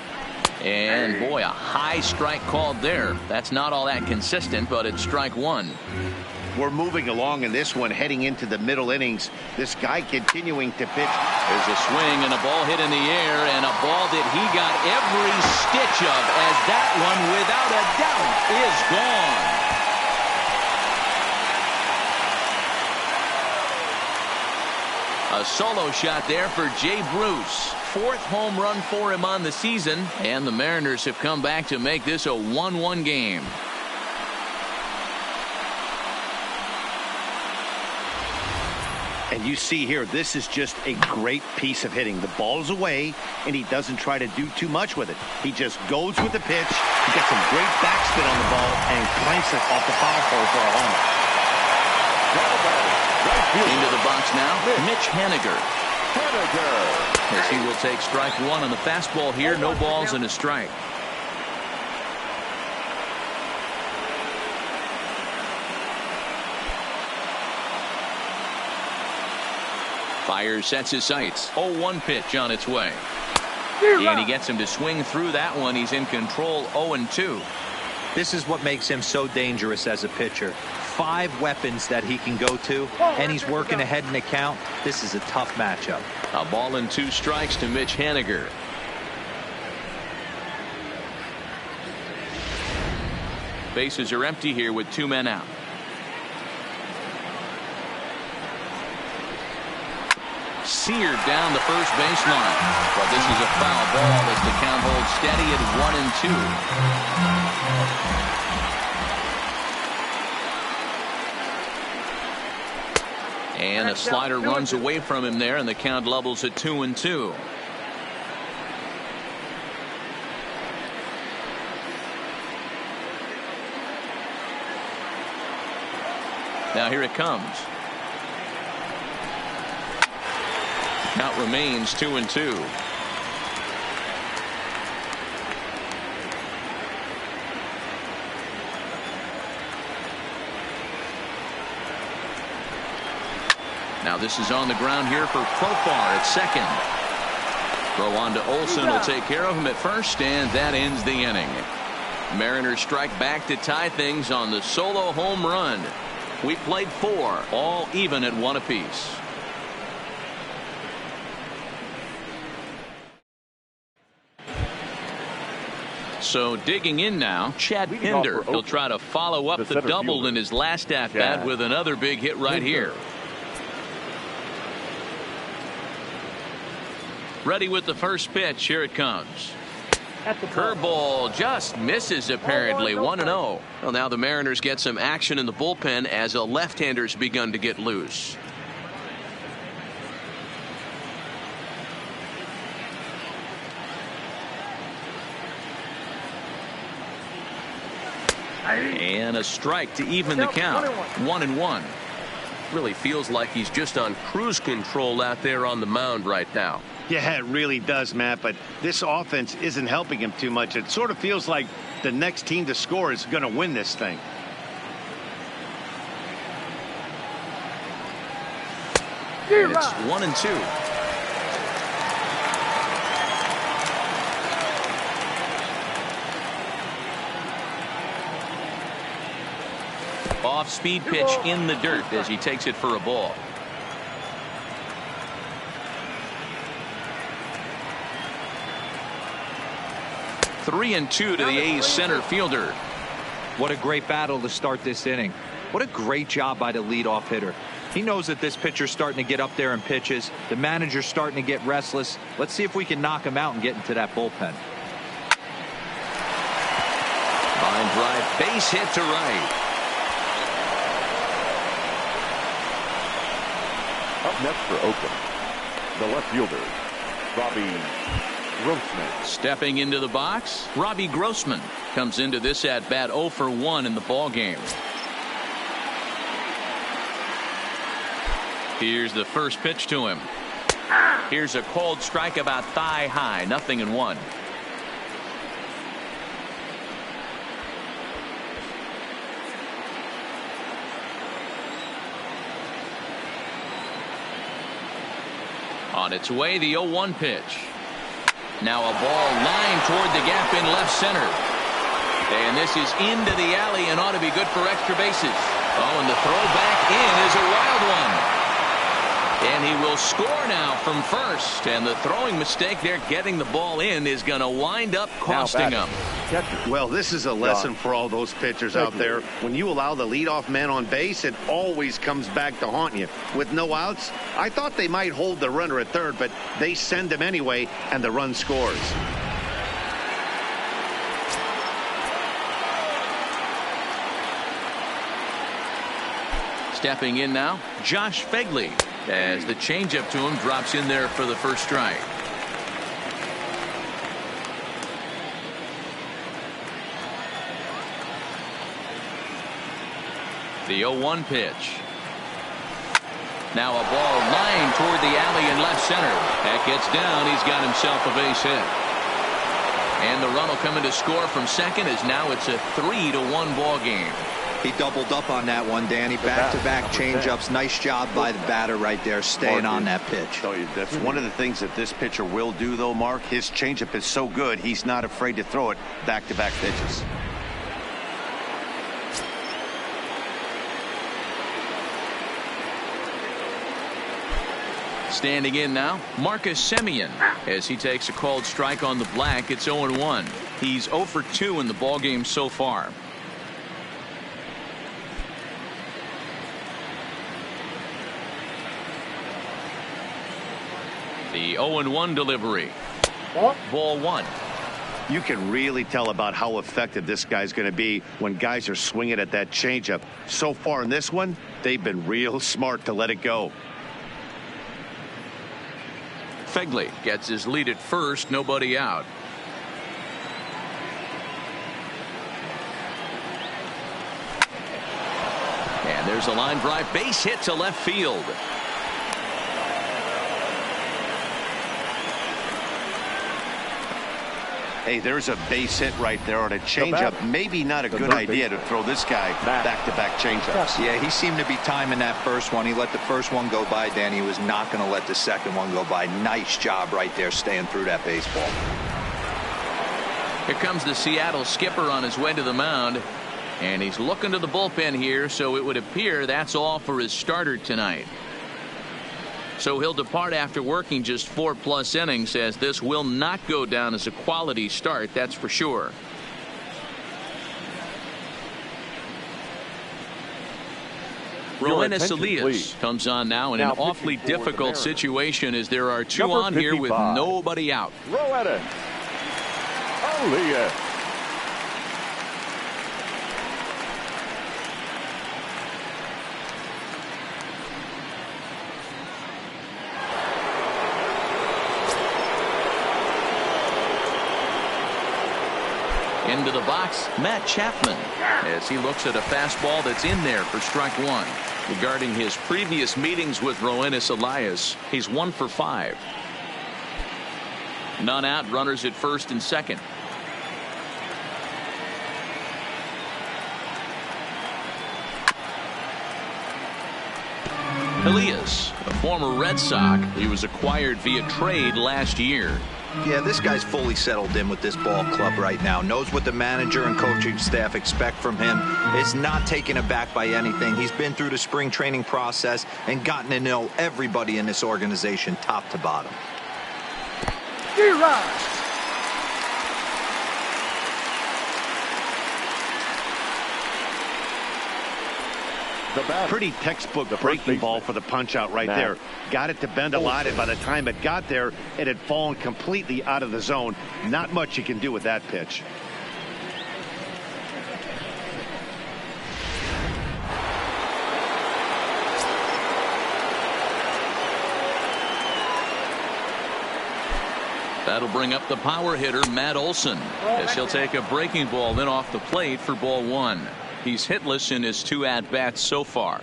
[SPEAKER 1] And boy, a high strike called there. That's not all that consistent, but it's strike 1.
[SPEAKER 2] We're moving along in this one, heading into the middle innings. This guy continuing to pitch.
[SPEAKER 1] There's a swing and a ball hit in the air, and a ball that he got every stitch of, as that one, without a doubt, is gone. A solo shot there for Jay Bruce. 4th home run for him on the season, and the Mariners have come back to make this a 1-1 game.
[SPEAKER 2] And you see here, this is just a great piece of hitting. The ball's away, and he doesn't try to do too much with it. He just goes with the pitch. He gets some great backspin on the ball and cranks it off the foul pole for a homer.
[SPEAKER 1] Into the box now, Mitch Haniger. As he will take strike one on the fastball here. No balls and a strike. Fires, sets his sights. 0-1 pitch on its way. And he gets him to swing through that one. He's in control. 0-2.
[SPEAKER 4] This is what makes him so dangerous as a pitcher. 5 weapons that he can go to, and he's working ahead in the count. This is a tough matchup.
[SPEAKER 1] A ball and 2 strikes to Mitch Haniger. Bases are empty here with 2 men out. Seared down the first baseline. But this is a foul ball as the count holds steady at 1-2. And a slider runs away from him there, and the count levels at 2-2. Now here it comes. Count remains 2-2. Now this is on the ground here for Profar at second. Throw on to Olsen will take care of him at first, and that ends the inning. Mariners strike back to tie things on the solo home run. We played 4, all even at 1 apiece. So digging in now, Chad Pinder. He'll try to follow up the double in his last at-bat with another big hit right here. Ready with the first pitch. Here it comes. Curveball just misses apparently. 1-0. Well, now the Mariners get some action in the bullpen as a left-hander's begun to get loose. And a strike to even the count. 1-1.
[SPEAKER 5] Really feels like he's just on cruise control out there on the mound right now.
[SPEAKER 2] Yeah, it really does, Matt, but this offense isn't helping him too much. It sort of feels like the next team to score is going to win this thing.
[SPEAKER 1] And it's 1-2. Off-speed pitch in the dirt as he takes it for a ball. Three and 2 to the A's center fielder.
[SPEAKER 4] What a great battle to start this inning. What a great job by the leadoff hitter. He knows that this pitcher's starting to get up there in pitches. The manager's starting to get restless. Let's see if we can knock him out and get into that bullpen.
[SPEAKER 1] Line drive, base hit to right.
[SPEAKER 3] Up next for Oakland, the left fielder, Robbie Grossman.
[SPEAKER 1] Stepping into the box, Robbie Grossman comes into this at bat 0 for 1 in the ball game. Here's the first pitch to him. Here's a cold strike about thigh high. 0-1. On its way, the 0-1 pitch. Now a ball lined toward the gap in left center. And this is into the alley and ought to be good for extra bases. Oh, and the throw back in is a wild one. And he will score now from first. And the throwing mistake there, getting the ball in, is going to wind up costing him.
[SPEAKER 2] Well, this is a lesson for all those pitchers out there. When you allow the leadoff man on base, it always comes back to haunt you. With no outs, I thought they might hold the runner at third, but they send him anyway, and the run scores.
[SPEAKER 1] Stepping in now, Josh Fegley. as the changeup to him drops in there for the first strike. The 0-1 pitch. Now a ball lined toward the alley in left center. That gets down. He's got himself a base hit. And the run will come in to score from second, as now it's a 3-1 ball game.
[SPEAKER 4] He doubled up on that one, Danny. Back-to-back changeups. Nice job by the batter right there, staying on that pitch.
[SPEAKER 2] That's one of the things that this pitcher will do, though, Mark. His changeup is so good, he's not afraid to throw it back-to-back pitches.
[SPEAKER 1] Standing in now, Marcus Semien, as he takes a called strike on the black. It's 0-1. He's 0 for 2 in the ballgame so far. The 0-1 delivery. Ball 1.
[SPEAKER 2] You can really tell about how effective this guy's going to be when guys are swinging at that changeup. So far in this one, they've been real smart to let it go.
[SPEAKER 1] Fegley gets his lead at first, nobody out. And there's a line drive, base hit to left field.
[SPEAKER 2] Hey, there's a base hit right there on a changeup. Maybe not a good idea to throw this guy back-to-back changeups.
[SPEAKER 4] Yeah, he seemed to be timing that first one. He let the first one go by, Danny. He was not going to let the second one go by. Nice job right there, staying through that baseball.
[SPEAKER 1] Here comes the Seattle skipper on his way to the mound, and he's looking to the bullpen here, so it would appear that's all for his starter tonight. So he'll depart after working just 4+ innings, as this will not go down as a quality start, that's for sure. Roenis Elias comes on now in an awfully difficult situation, as there are two on here with nobody out.
[SPEAKER 3] Roenis Elias.
[SPEAKER 1] Into the box, Matt Chapman, as he looks at a fastball that's in there for strike 1. Regarding his previous meetings with Roenis Elias, he's 1 for 5. None out, runners at first and second. Elias, a former Red Sox, he was acquired via trade last year.
[SPEAKER 4] Yeah, this guy's fully settled in with this ball club right now. Knows what the manager and coaching staff expect from him. Is not taken aback by anything. He's been through the spring training process and gotten to know everybody in this organization top to bottom.
[SPEAKER 2] Pretty textbook breaking ball for the punch out right there. Got it to bend a lot, and by the time it got there, it had fallen completely out of the zone. Not much you can do with that pitch.
[SPEAKER 1] That'll bring up the power hitter, Matt Olson, as he'll take a breaking ball then off the plate for ball 1. He's hitless in his 2 at-bats so far.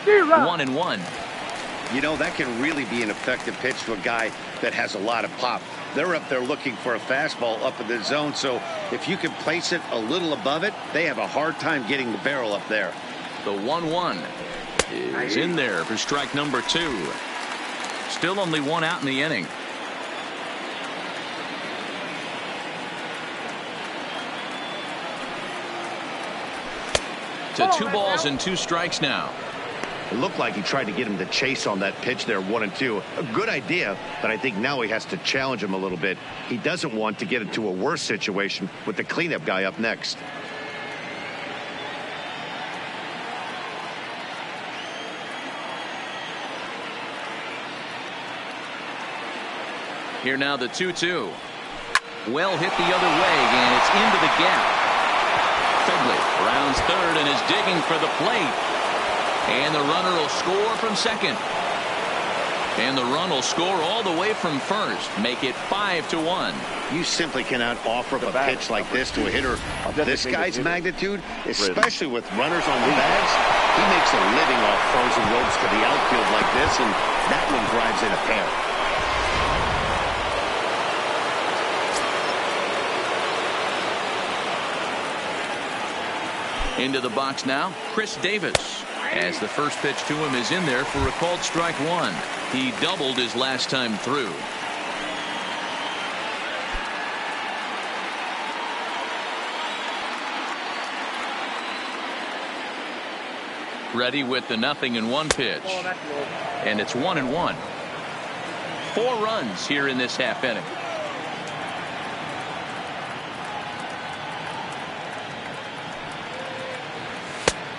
[SPEAKER 1] One and one.
[SPEAKER 2] You know, that can really be an effective pitch to a guy that has a lot of pop. They're up there looking for a fastball up in the zone, so if you can place it a little above it, they have a hard time getting the barrel up there.
[SPEAKER 1] The 1-1 is in there for strike number 2. Still only 1 out in the inning. To 2 balls and 2 strikes now.
[SPEAKER 2] It looked like he tried to get him to chase on that pitch there, 1 and 2. A good idea, but I think now he has to challenge him a little bit. He doesn't want to get into a worse situation with the cleanup guy up next.
[SPEAKER 1] Here now the 2-2. Well hit the other way, and it's into the gap. Figley rounds third and is digging for the plate. And the runner will score from second. And the run will score all the way from first. Make it 5-1.
[SPEAKER 2] You simply cannot offer up a pitch like this to a hitter of this guy's magnitude, especially with runners on the bags. He makes a living off frozen ropes to the outfield like this, and that one drives in a pair.
[SPEAKER 1] Into the box now, Chris Davis. As the first pitch to him is in there for a called strike one. He doubled his last time through. Ready with the 0-1 pitch. And it's 1-1. 4 runs here in this half inning.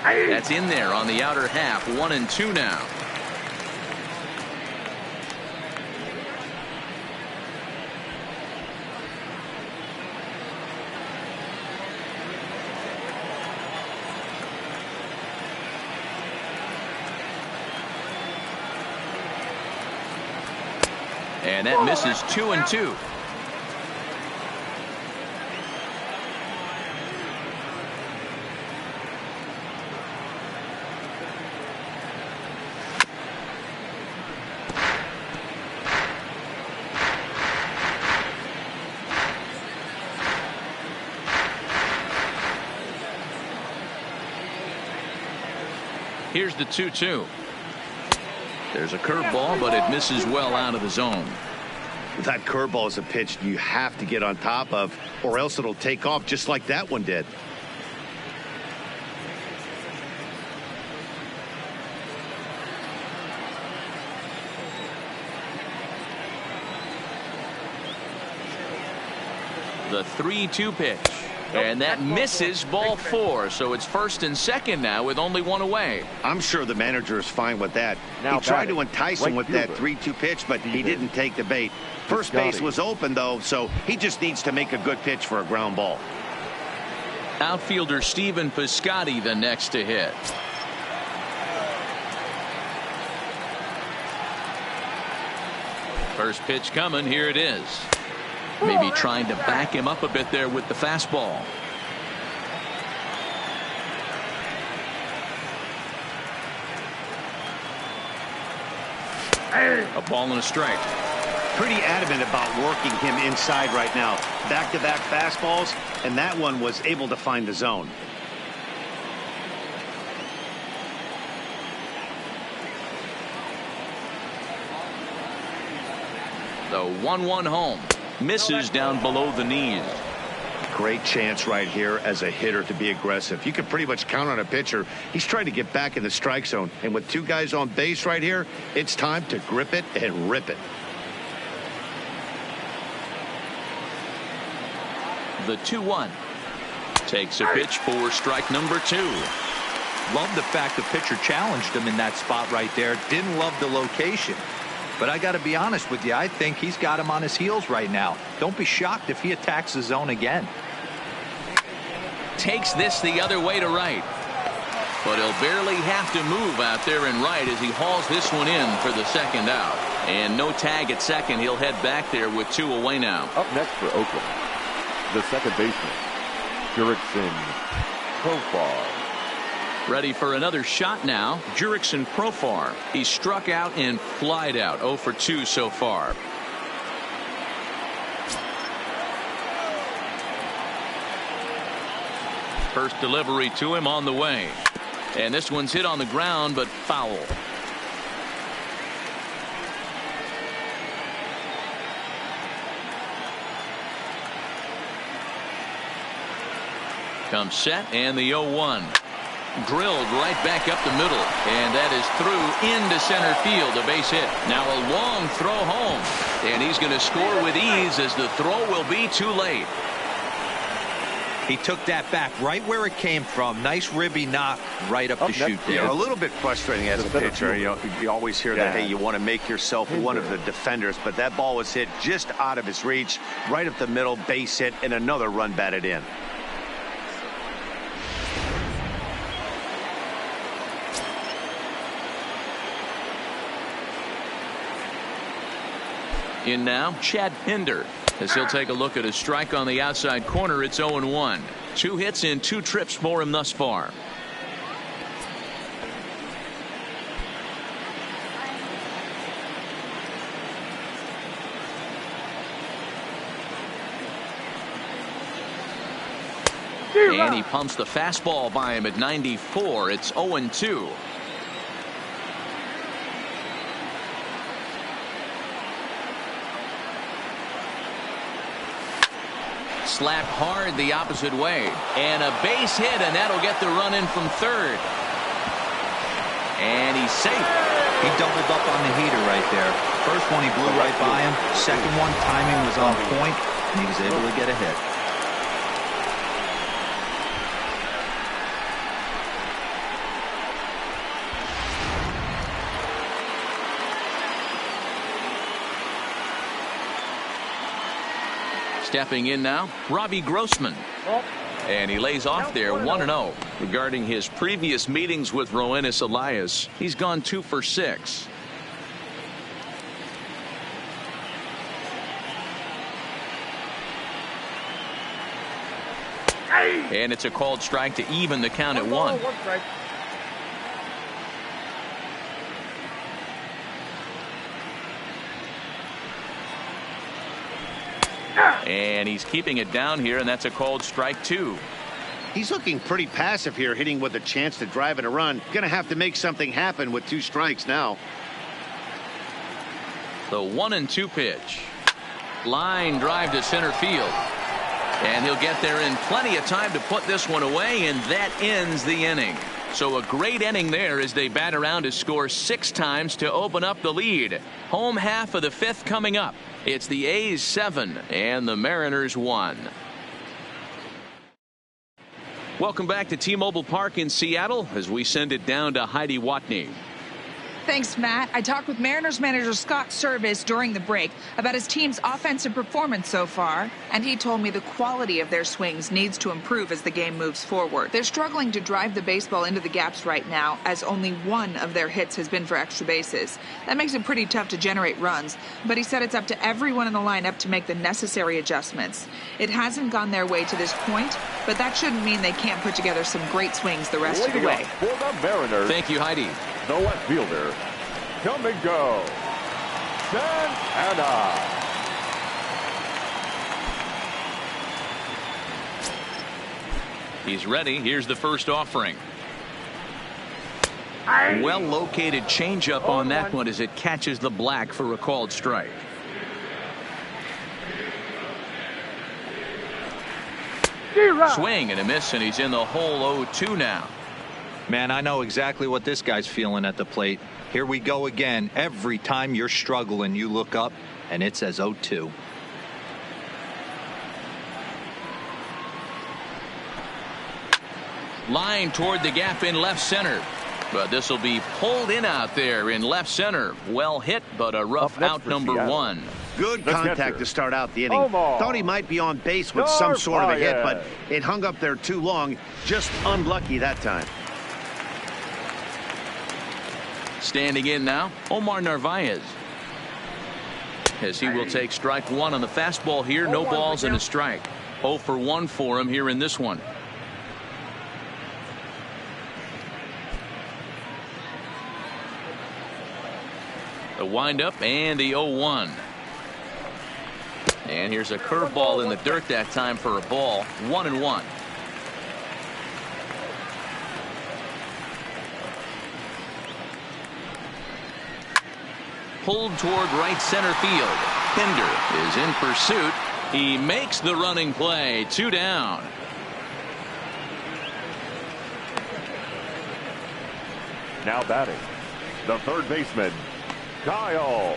[SPEAKER 1] That's in there on the outer half. 1-2 now. And that misses 2-2. Here's the 2-2. There's a curveball, but it misses well out of the zone.
[SPEAKER 2] That curveball is a pitch you have to get on top of, or else it'll take off just like that one did.
[SPEAKER 1] The 3-2 pitch. And that misses ball 4. So it's first and second now with only one away.
[SPEAKER 2] I'm sure the manager is fine with that. He tried to entice him with that 3-2 pitch, but he didn't take the bait. First base was open, though, so he just needs to make a good pitch for a ground ball.
[SPEAKER 1] Outfielder Stephen Piscotty the next to hit. First pitch coming. Here it is. Maybe trying to back him up a bit there with the fastball. A ball and a strike.
[SPEAKER 2] Pretty adamant about working him inside right now. Back-to-back fastballs, and that one was able to find the zone.
[SPEAKER 1] The 1-1 home. Misses down below the knees.
[SPEAKER 2] Great chance right here as a hitter to be aggressive. You can pretty much count on a pitcher. He's trying to get back in the strike zone. And with 2 guys on base right here, it's time to grip it and rip it.
[SPEAKER 1] The 2-1. Takes a pitch for strike number 2.
[SPEAKER 4] Love the fact the pitcher challenged him in that spot right there. Didn't love the location. But I got to be honest with you, I think he's got him on his heels right now. Don't be shocked if he attacks the zone again.
[SPEAKER 1] Takes this the other way to right. But he'll barely have to move out there in right as he hauls this one in for the second out. And no tag at second. He'll head back there with 2 away now.
[SPEAKER 3] Up next for Oakland, the second baseman, Jurickson Profar.
[SPEAKER 1] Ready for another shot now. Jurickson Profar. He struck out and flied out. 0 for 2 so far. First delivery to him on the way. And this one's hit on the ground, but foul. Comes set, and the 0-1. Drilled right back up the middle, and that is through into center field, a base hit. Now a long throw home, and he's going to score with ease as the throw will be too late.
[SPEAKER 4] He took that back right where it came from. Nice ribby knock right up the chute there.
[SPEAKER 2] A little bit frustrating as a pitcher. You always hear that, hey, you want to make yourself one of the defenders, but that ball was hit just out of his reach, right up the middle, base hit, and another run batted in.
[SPEAKER 1] In now, Chad Pinder, as he'll take a look at a strike on the outside corner. It's 0-1. 2 hits in 2 trips for him thus far. And he pumps the fastball by him at 94. It's 0-2. Slapped hard the opposite way, and a base hit, and that'll get the run in from third. And he's safe.
[SPEAKER 4] He doubled up on the heater right there. First one he blew right by him. Second one, timing was on point, and he was able to get a hit.
[SPEAKER 1] Stepping in now, Robbie Grossman. And he lays off there 1-0. Regarding his previous meetings with Roenis Elias, he's gone 2 for 6. And it's a called strike to even the count at 1. And he's keeping it down here, and that's a called strike 2.
[SPEAKER 2] He's looking pretty passive here, hitting with a chance to drive in a run. Gonna have to make something happen with 2 strikes now.
[SPEAKER 1] The 1-2 pitch. Line drive to center field. And he'll get there in plenty of time to put this one away, and that ends the inning. So a great inning there as they bat around to score 6 times to open up the lead. Home half of the 5th coming up. It's the A's 7 and the Mariners 1. Welcome back to T-Mobile Park in Seattle as we send it down to Heidi Watney.
[SPEAKER 6] Thanks, Matt. I talked with Mariners manager Scott Service during the break about his team's offensive performance so far, and he told me the quality of their swings needs to improve as the game moves forward. They're struggling to drive the baseball into the gaps right now, as only 1 of their hits has been for extra bases. That makes it pretty tough to generate runs, but he said it's up to everyone in the lineup to make the necessary adjustments. It hasn't gone their way to this point, but that shouldn't mean they can't put together some great swings the rest of the way.
[SPEAKER 3] For the Mariners,
[SPEAKER 1] Thank you, Heidi.
[SPEAKER 3] the left fielder, come and go, Santana.
[SPEAKER 1] He's ready. Here's the first offering. Well located changeup on that one as it catches the black for a called strike. Swing and a miss, and he's in the hole 0-2 now.
[SPEAKER 4] Man, I know exactly what this guy's feeling at the plate. Here we go again. Every time you're struggling, you look up, and it says 0-2.
[SPEAKER 1] Line toward the gap in left center. But this will be pulled in out there in left center. Well hit, but a rough out number 1.
[SPEAKER 2] Good contact to start out the inning. Thought he might be on base with some sort of a hit, but it hung up there too long. Just unlucky that time.
[SPEAKER 1] Standing in now, Omar Narvaez. As he will take strike 1 on the fastball here. No balls and a strike. 0 for 1 for him here in this one. The windup and the 0-1. And here's a curveball in the dirt that time for a ball. 1-1. Pulled toward right center field. Pinder is in pursuit. He makes the running play. 2 down.
[SPEAKER 3] Now batting, the third baseman, Kyle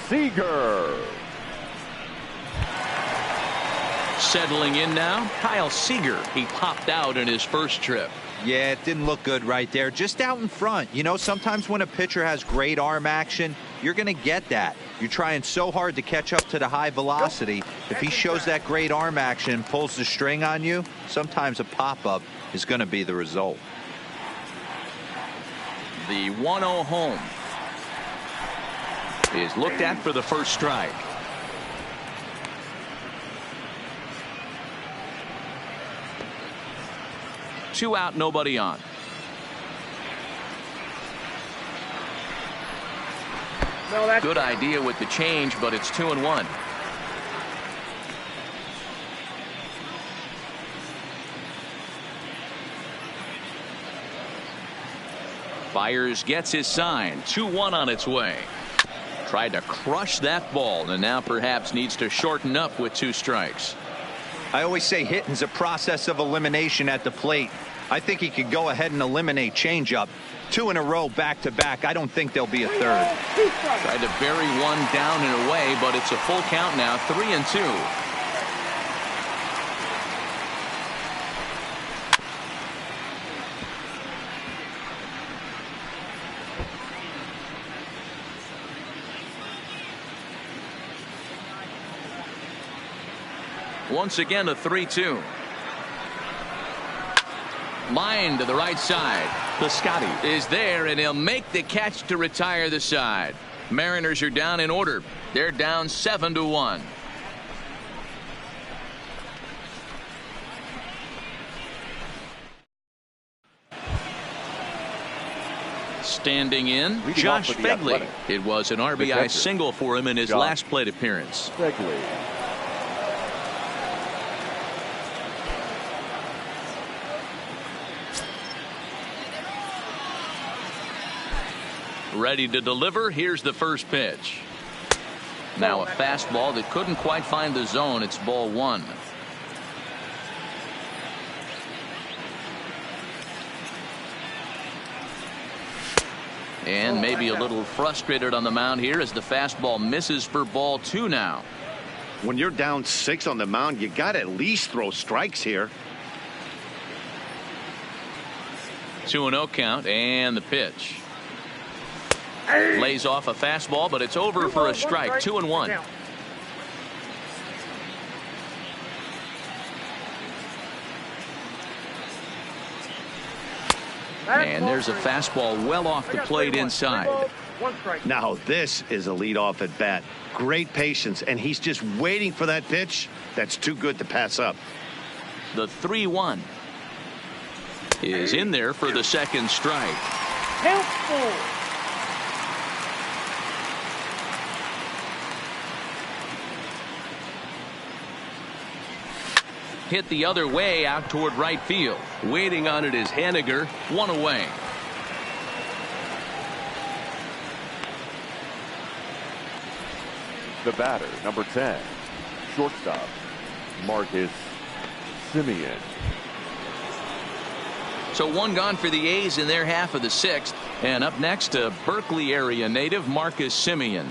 [SPEAKER 3] Seager.
[SPEAKER 1] Settling in now, Kyle Seager. He popped out in his first trip.
[SPEAKER 4] Yeah, it didn't look good right there. Just out in front. You know, sometimes when a pitcher has great arm action, you're going to get that. You're trying so hard to catch up to the high velocity. If he shows that great arm action and pulls the string on you, sometimes a pop-up is going to be the result.
[SPEAKER 1] The 1-0 home is looked at for the first strike. Two out, nobody on. Good idea with the change, but it's 2-1. Fires, gets his sign. 2-1 on its way. Tried to crush that ball, and now perhaps needs to shorten up with 2 strikes.
[SPEAKER 4] I always say hitting's a process of elimination at the plate. I think he could go ahead and eliminate changeup. 2 in a row back-to-back. I don't think there'll be a third.
[SPEAKER 1] Tried to bury one down and away, but it's a full count now, 3-2. Once again, a 3-2. Line to the right side. Piscotty is there, and he'll make the catch to retire the side. Mariners are down in order. They're down 7-1. Standing in, Josh Begley. It was an RBI single for him in his last plate appearance.
[SPEAKER 3] Begley.
[SPEAKER 1] Ready to deliver. Here's the first pitch. Now a fastball that couldn't quite find the zone. It's ball 1. And maybe a little frustrated on the mound here as the fastball misses for ball 2 now.
[SPEAKER 2] When you're down 6 on the mound, you got to at least throw strikes here.
[SPEAKER 1] 2-0 count, and the pitch. Lays off a fastball, but it's over for a strike. 2-1. And there's a fastball well off the plate inside.
[SPEAKER 2] Now this is a leadoff at bat. Great patience, and he's just waiting for that pitch. That's too good to pass up.
[SPEAKER 1] The 3-1 is in there for the second strike.
[SPEAKER 7] Helpful.
[SPEAKER 1] Hit the other way out toward right field. Waiting on it is Haniger. 1 away.
[SPEAKER 3] The batter, number 10, shortstop, Marcus Semien.
[SPEAKER 1] So 1 gone for the A's in their half of the 6th. And up next, a Berkeley area native, Marcus Semien.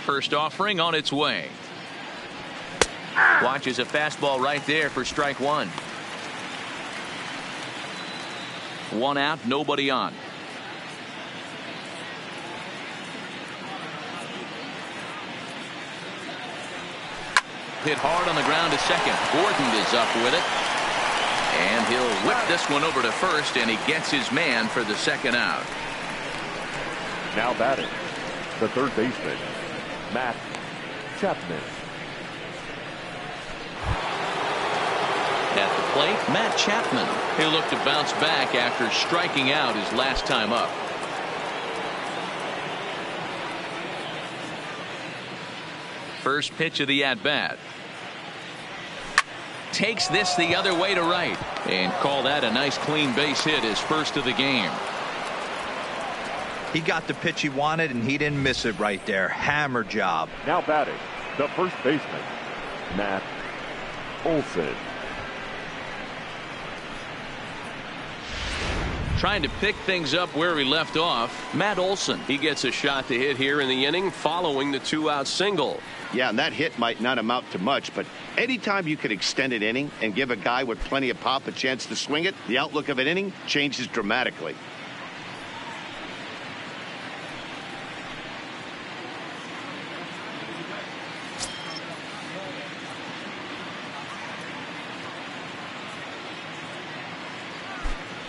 [SPEAKER 1] First offering on its way. Watches a fastball right there for strike 1. 1 out, nobody on. Hit hard on the ground to second. Gordon is up with it. And he'll whip this one over to first, and he gets his man for the second out.
[SPEAKER 3] Now batting, the third baseman, Matt Chapman.
[SPEAKER 1] At the plate, Matt Chapman. He'll look to bounce back after striking out his last time up. First pitch of the at-bat. Takes this the other way to right. And call that a nice clean base hit, his first of the game.
[SPEAKER 4] He got the pitch he wanted, and he didn't miss it right there. Hammer job.
[SPEAKER 3] Now batting, the first baseman, Matt Olson.
[SPEAKER 1] Trying to pick things up where he left off, Matt Olson.
[SPEAKER 5] He gets a shot to hit here in the inning following the 2-out single.
[SPEAKER 2] Yeah, and that hit might not amount to much, but anytime you can extend an inning and give a guy with plenty of pop a chance to swing it, the outlook of an inning changes dramatically.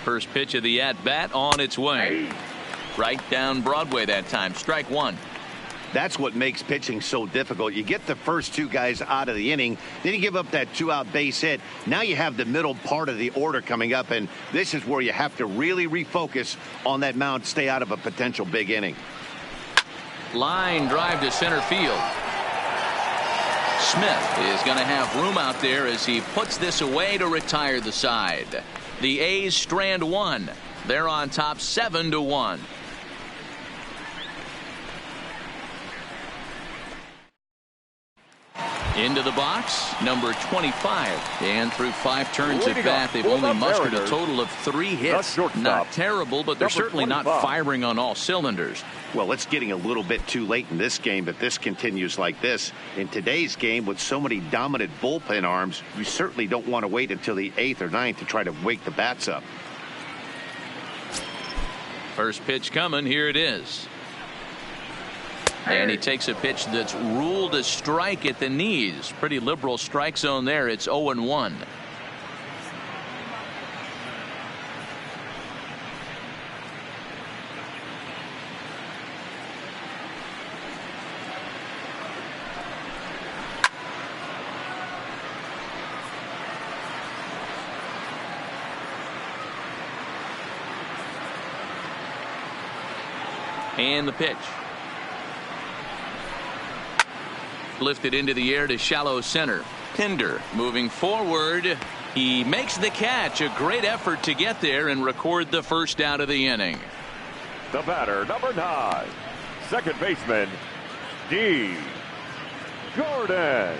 [SPEAKER 1] First pitch of the at-bat on its way. Right down Broadway that time. Strike one.
[SPEAKER 2] That's what makes pitching so difficult. You get the first two guys out of the inning, then you give up that 2-out base hit. Now you have the middle part of the order coming up, and this is where you have to really refocus on that mound, stay out of a potential big inning.
[SPEAKER 1] Line drive to center field. Smith is going to have room out there as he puts this away to retire the side. The A's strand one. They're on top 7-1. Into the box, number 25. And through 5 turns at bat, they've only mustered a total of 3 hits. Not terrible, but they're certainly not firing on all cylinders.
[SPEAKER 2] Well, it's getting a little bit too late in this game if this continues like this. In today's game, with so many dominant bullpen arms, you certainly don't want to wait until the 8th or 9th to try to wake the bats up.
[SPEAKER 1] First pitch coming. Here it is. And he takes a pitch that's ruled a strike at the knees. Pretty liberal strike zone there. It's 0-1. And the pitch. Lifted into the air to shallow center. Pinder moving forward. He makes the catch. A great effort to get there and record the first out of the inning.
[SPEAKER 3] The batter, number 9, second baseman, D. Gordon.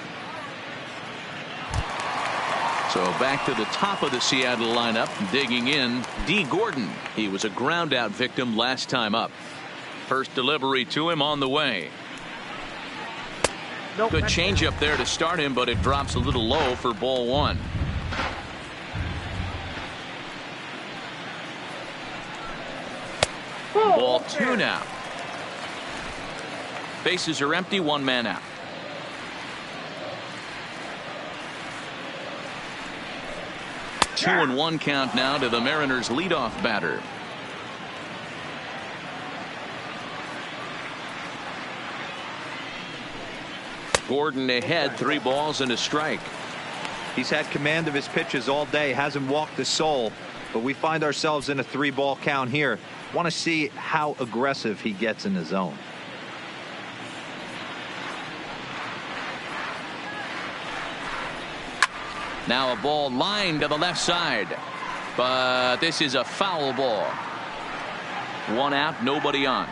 [SPEAKER 1] So back to the top of the Seattle lineup, digging in, D. Gordon. He was a ground out victim last time up. First delivery to him on the way. Good changeup there to start him, but it drops a little low for ball 1. Ball 2 now. Bases are empty, 1 man out. Two and 1 count now to the Mariners leadoff batter. Gordon ahead, 3 balls and a strike.
[SPEAKER 4] He's had command of his pitches all day, hasn't walked a soul, but we find ourselves in a 3-ball count here. Want to see how aggressive he gets in the zone.
[SPEAKER 1] Now a ball lined to the left side, but this is a foul ball. 1 out, nobody on.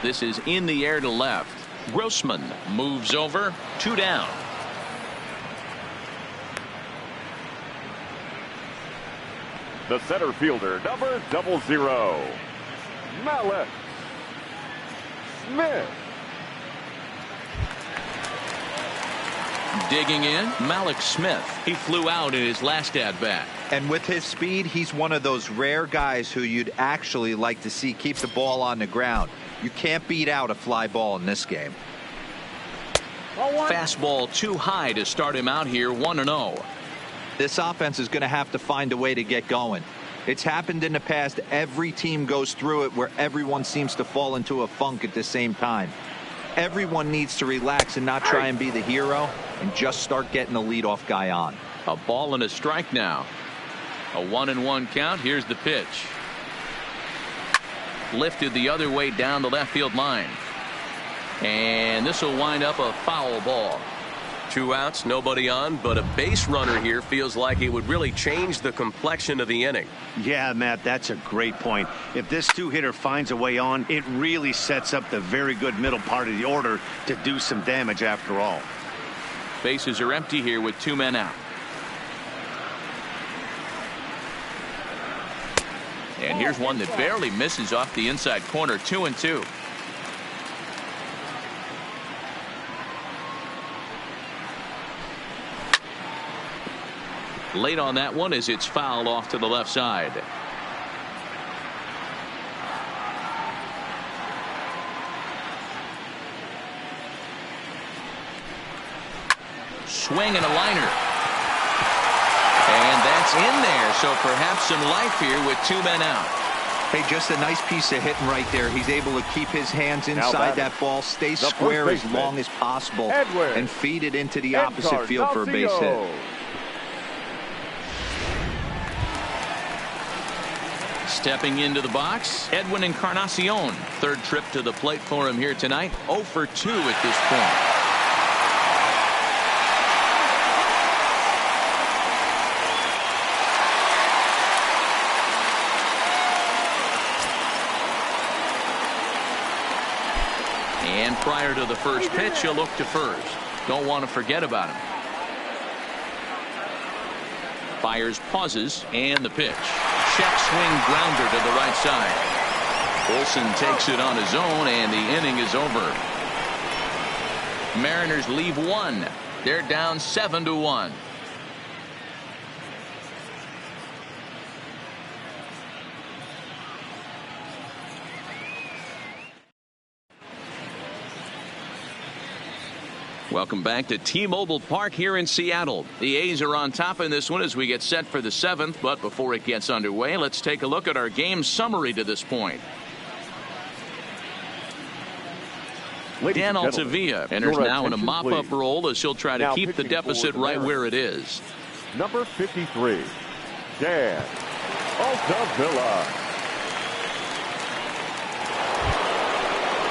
[SPEAKER 1] This is in the air to left. Grossman moves over. 2 down.
[SPEAKER 3] The center fielder, number 00, Malek Smith.
[SPEAKER 1] Digging in, Malek Smith. He flew out in his last at bat.
[SPEAKER 4] And with his speed, he's one of those rare guys who you'd actually like to see keep the ball on the ground. You can't beat out a fly ball in this game.
[SPEAKER 1] Fastball too high to start him out here, 1-0.
[SPEAKER 4] This offense is going to have to find a way to get going. It's happened in the past. Every team goes through it where everyone seems to fall into a funk at the same time. Everyone needs to relax and not try and be the hero and just start getting the leadoff guy on.
[SPEAKER 1] A ball and a strike now. A 1-1 count. Here's the pitch. Lifted the other way down the left field line. And this will wind up a foul ball.
[SPEAKER 5] 2 outs, nobody on, but a base runner here feels like it would really change the complexion of the inning.
[SPEAKER 2] Yeah, Matt, that's a great point. If this 2-hitter finds a way on, it really sets up the very good middle part of the order to do some damage after all.
[SPEAKER 1] Bases are empty here with 2 men out. And here's one that barely misses off the inside corner. 2-2. Late on that one as it's fouled off to the left side. Swing and a liner. And that's in there. So perhaps some life here with 2 men out.
[SPEAKER 4] Hey, just a nice piece of hitting right there. He's able to keep his hands inside that ball, stay square as long as possible, and feed it into the opposite field for a base hit.
[SPEAKER 1] Stepping into the box, Edwin Encarnacion. Third trip to the plate for him here tonight. 0 for 2 at this point. And prior to the first pitch, he'll look to first. Don't want to forget about him. Fires, pauses, and the pitch. Check swing grounder to the right side. Olsen takes it on his own, and the inning is over. Mariners leave 1. They're down 7-1. Welcome back to T-Mobile Park here in Seattle. The A's are on top in this one as we get set for the 7th. But before it gets underway, let's take a look at our game summary to this point. Dan Altavilla enters now in a mop-up role as he'll try to keep the deficit right where it is.
[SPEAKER 3] Number 53, Dan Altavilla.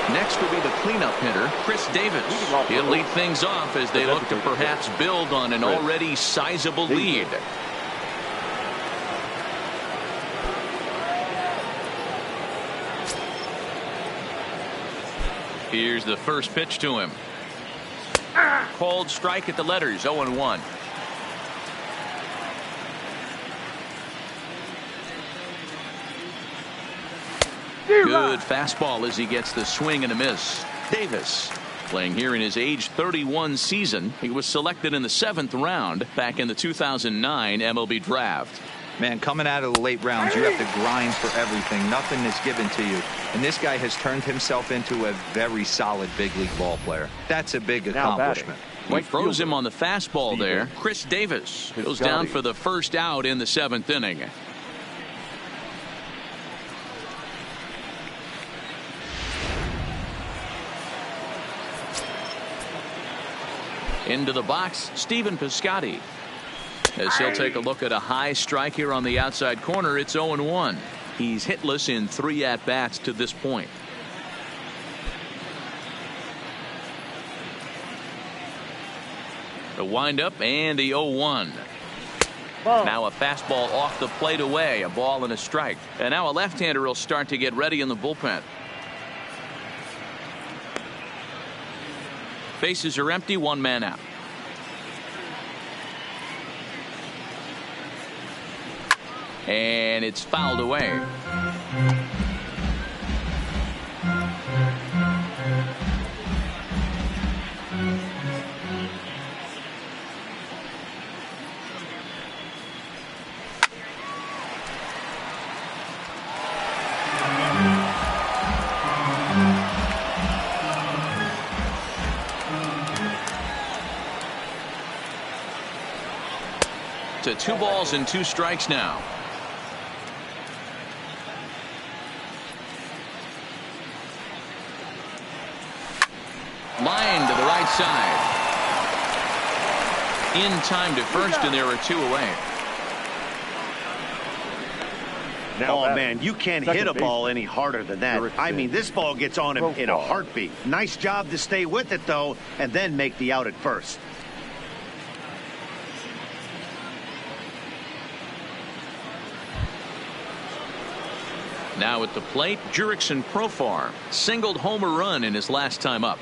[SPEAKER 1] Next will be the cleanup hitter, Chris Davis. He'll lead things off as they look to perhaps build on an already sizable lead. Here's the first pitch to him. Called strike at the letters, 0-1. Good fastball as he gets the swing and a miss. Davis playing here in his age 31 season. He was selected in the 7th round back in the 2009 MLB draft.
[SPEAKER 4] Man, coming out of the late rounds, you have to grind for everything. Nothing is given to you. And this guy has turned himself into a very solid big league ball player. That's a big accomplishment.
[SPEAKER 1] He froze him on the fastball there. Chris Davis goes down for the first out in the 7th inning. Into the box, Stephen Piscotty. As he'll take a look at a high strike here on the outside corner, it's 0-1. He's hitless in 3 at-bats to this point. The windup and the 0-1. Now a fastball off the plate away, a ball and a strike. And now a left-hander will start to get ready in the bullpen. Bases are empty, 1 man out. And it's fouled away. To 2 balls and 2 strikes now. Line to the right side. In time to first, and there are 2 away.
[SPEAKER 2] Oh, man, you can't hit a ball any harder than that. I mean, this ball gets on him in a heartbeat. Nice job to stay with it, though, and then make the out at first.
[SPEAKER 1] Now at the plate, Jurickson Profar singled home a run in his last time up.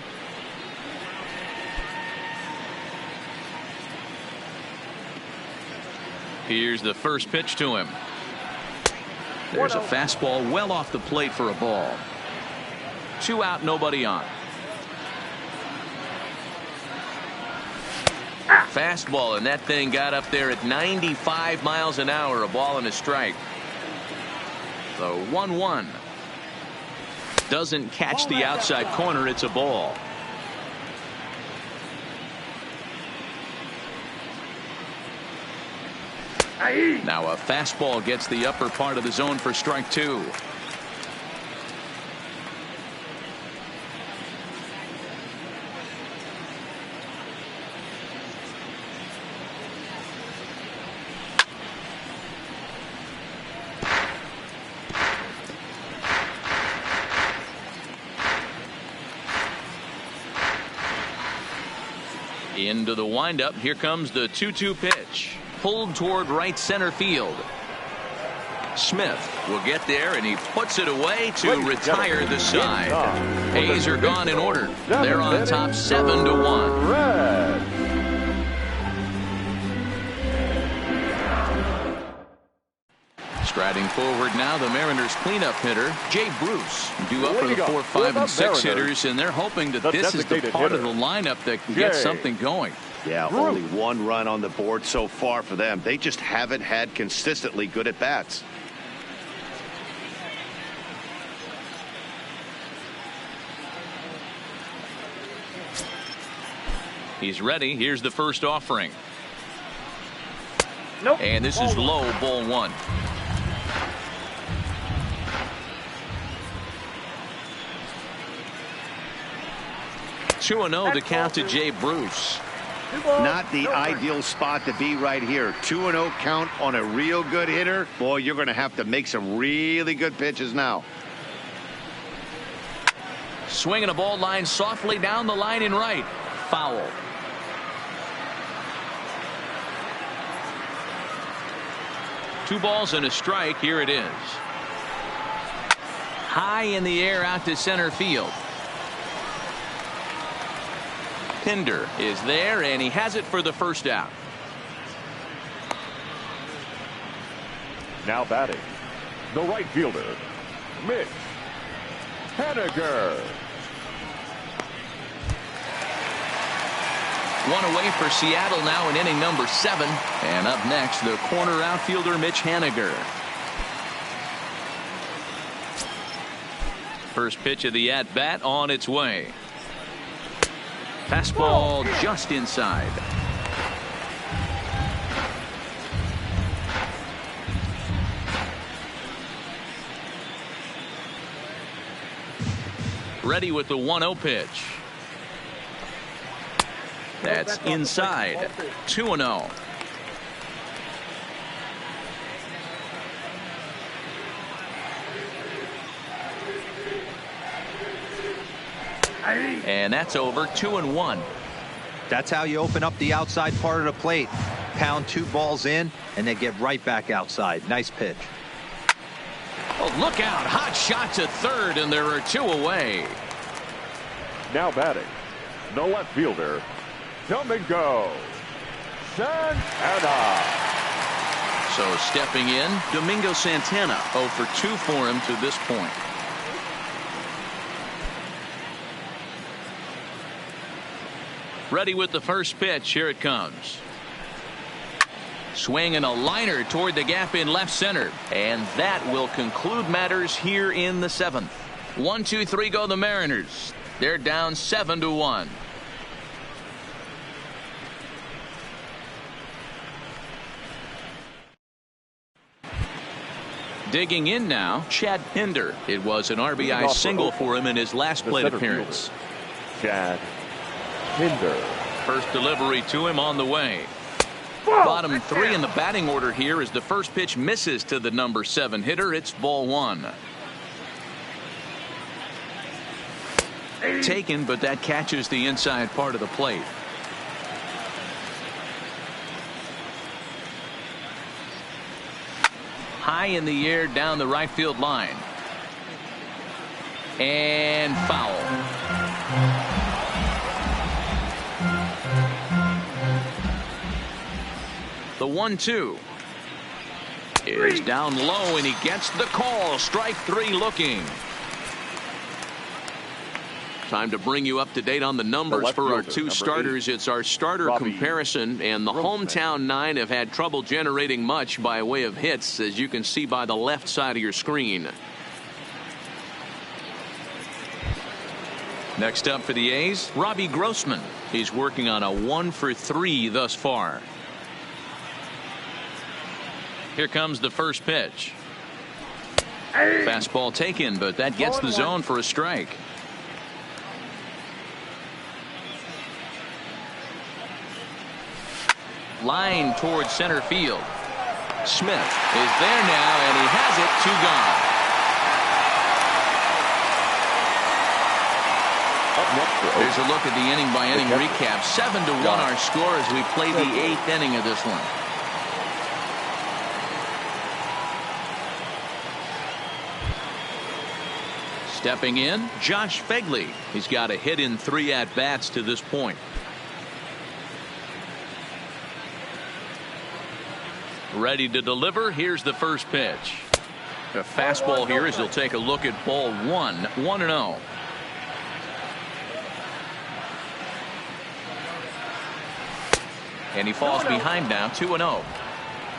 [SPEAKER 1] Here's the first pitch to him. There's a fastball well off the plate for a ball. 2 out, nobody on. Fastball, and that thing got up there at 95 miles an hour. A ball and a strike. The 1-1. Doesn't catch the outside corner. It's a ball. Now a fastball gets the upper part of the zone for strike 2. Into the windup. Here comes the 2-2 pitch. Pulled toward right center field. Smith will get there, and he puts it away to retire the side. A's are gone in order. They're on top 7-1. Striding forward now, the Mariners cleanup hitter, Jay Bruce, due up for the 4, 5, and 6 hitters, and they're hoping that this is the part of the lineup that can get something going.
[SPEAKER 2] Yeah, only 1 run on the board so far for them. They just haven't had consistently good at bats.
[SPEAKER 1] He's ready. Here's the first offering.
[SPEAKER 7] Nope.
[SPEAKER 1] And this is low, ball 1. Two 2-0 the count to Jay Bruce.
[SPEAKER 2] Not the ideal spot to be right here. 2-0 count on a real good hitter. Boy, you're going to have to make some really good pitches now.
[SPEAKER 1] Swinging a ball line softly down the line in right. Foul. Two balls and a strike. Here it is. High in the air out to center field. Pinder is there, and he has it for the first out.
[SPEAKER 3] Now batting, the right fielder, Mitch Haniger.
[SPEAKER 1] One away for Seattle now in inning number 7. And up next, the corner outfielder, Mitch Haniger. First pitch of the at-bat on its way. Fastball just inside. Ready with the 1-0 pitch. That's inside. 2-0. And that's over. 2-1.
[SPEAKER 4] That's how you open up the outside part of the plate. Pound 2 balls in and then get right back outside. Nice pitch.
[SPEAKER 1] Oh, look out. Hot shot to third, and there are 2 away.
[SPEAKER 3] Now batting, the left fielder, Domingo Santana.
[SPEAKER 1] So stepping in, Domingo Santana. 0 for 2 for him to this point. Ready with the first pitch. Here it comes. Swinging a liner toward the gap in left center. And that will conclude matters here in the 7th. 1, 2, 3 go the Mariners. They're down 7-1. Digging in now, Chad Pinder. It was an RBI single for him in his last plate appearance.
[SPEAKER 3] Chad Pinder.
[SPEAKER 1] First delivery to him on the way. Bottom 3 in the batting order here as the first pitch misses to the number 7 hitter. It's ball 1. Taken, but that catches the inside part of the plate. High in the air down the right field line. And foul. The 1-2. is down low, and he gets the call. Strike three looking. Time to bring you up to date on the numbers for our two starters. It's our starter comparison, and the hometown nine have had trouble generating much by way of hits, as you can see by the left side of your screen. Next up for the A's, Robbie Grossman. He's working on a 1-for-3 thus far. Here comes the first pitch. Fastball taken, but that gets the zone for a strike. Line towards center field. Smith is there now, and he has it. 2 gone. There's a look at the inning-by-inning recap. 7-1 our score as we play the 8th inning of this one. Stepping in, Josh Fegley. He's got a hit in 3 at-bats to this point. Ready to deliver. Here's the first pitch. A fastball here as he'll take a look at ball 1. 1-0. And he falls behind now. 2-0.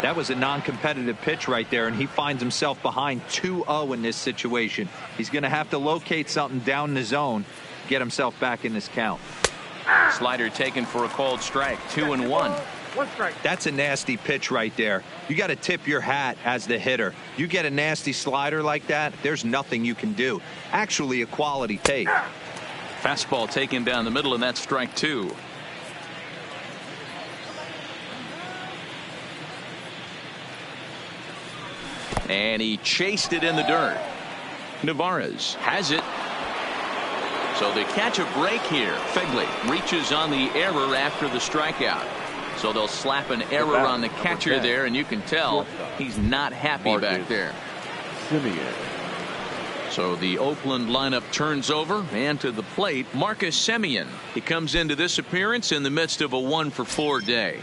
[SPEAKER 4] That was a non-competitive pitch right there, and he finds himself behind 2-0 in this situation. He's going to have to locate something down the zone, get himself back in this count.
[SPEAKER 1] Slider taken for a called strike. 2-1.
[SPEAKER 4] That's a nasty pitch right there. You got to tip your hat as the hitter. You get a nasty slider like that, there's nothing you can do. Actually a quality take.
[SPEAKER 1] Fastball taken down the middle, and that's strike 2. And he chased it in the dirt. Navarez has it. So they catch a break here. Fegley reaches on the error after the strikeout. So they'll slap an error on the catcher there, and you can tell he's not happy back there. So the Oakland lineup turns over, and to the plate, Marcus Semien. He comes into this appearance in the midst of a 1-for-4 day.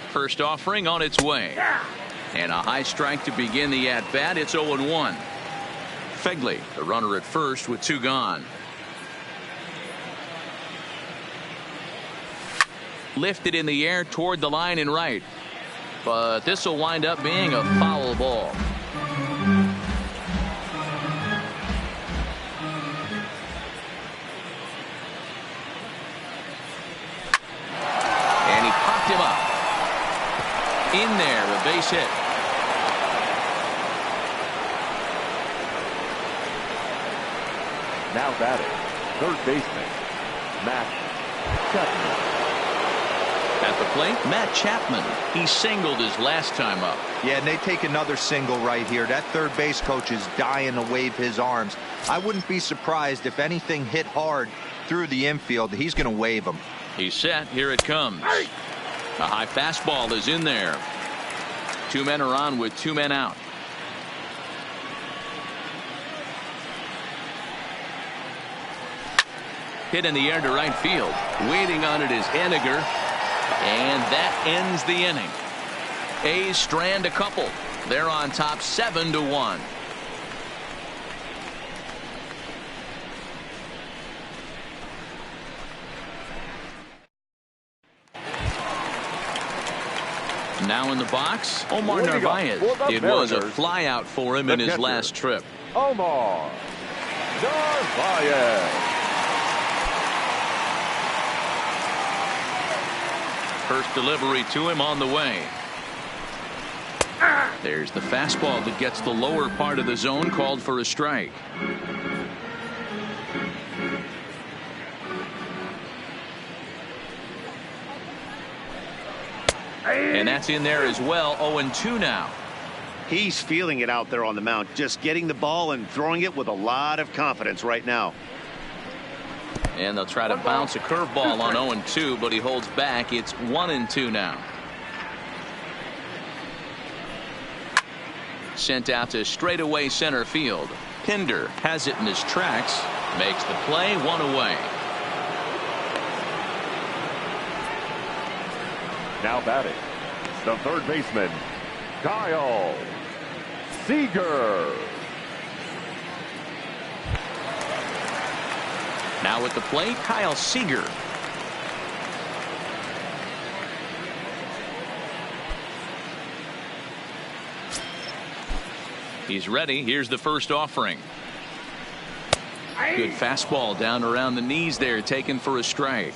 [SPEAKER 1] First offering on its way. And a high strike to begin the at-bat. It's 0-1. Fegley, the runner at first with 2 gone. Lifted in the air toward the line and right. But this will wind up being a foul ball. And he popped him up. In there, a base hit.
[SPEAKER 3] Now batting, third baseman, Matt Chapman.
[SPEAKER 1] At the plate, Matt Chapman. He singled his last time up.
[SPEAKER 4] Yeah, and they take another single right here. That third base coach is dying to wave his arms. I wouldn't be surprised if anything hit hard through the infield. He's going to wave them.
[SPEAKER 1] He's set. Here it comes. A high fastball is in there. 2 men are on with 2 men out. Hit in the air to right field. Waiting on it is Henniger. And that ends the inning. A's strand a couple. They're on top 7-1. Now in the box, Omar Narvaez. It was a flyout for him in his last trip.
[SPEAKER 3] Omar Narvaez.
[SPEAKER 1] First delivery to him on the way. There's the fastball that gets the lower part of the zone, called for a strike. And that's in there as well. 0-2 now.
[SPEAKER 2] He's feeling it out there on the mound, just getting the ball and throwing it with a lot of confidence right now.
[SPEAKER 1] And they'll try to bounce a curveball on 0-2, but he holds back. It's 1-2 now. Sent out to straightaway center field. Pinder has it in his tracks. Makes the play. 1 away.
[SPEAKER 3] Now batting, the third baseman, Kyle Seager.
[SPEAKER 1] Now at the plate, Kyle Seager. He's ready. Here's the first offering. Good fastball down around the knees there, taken for a strike.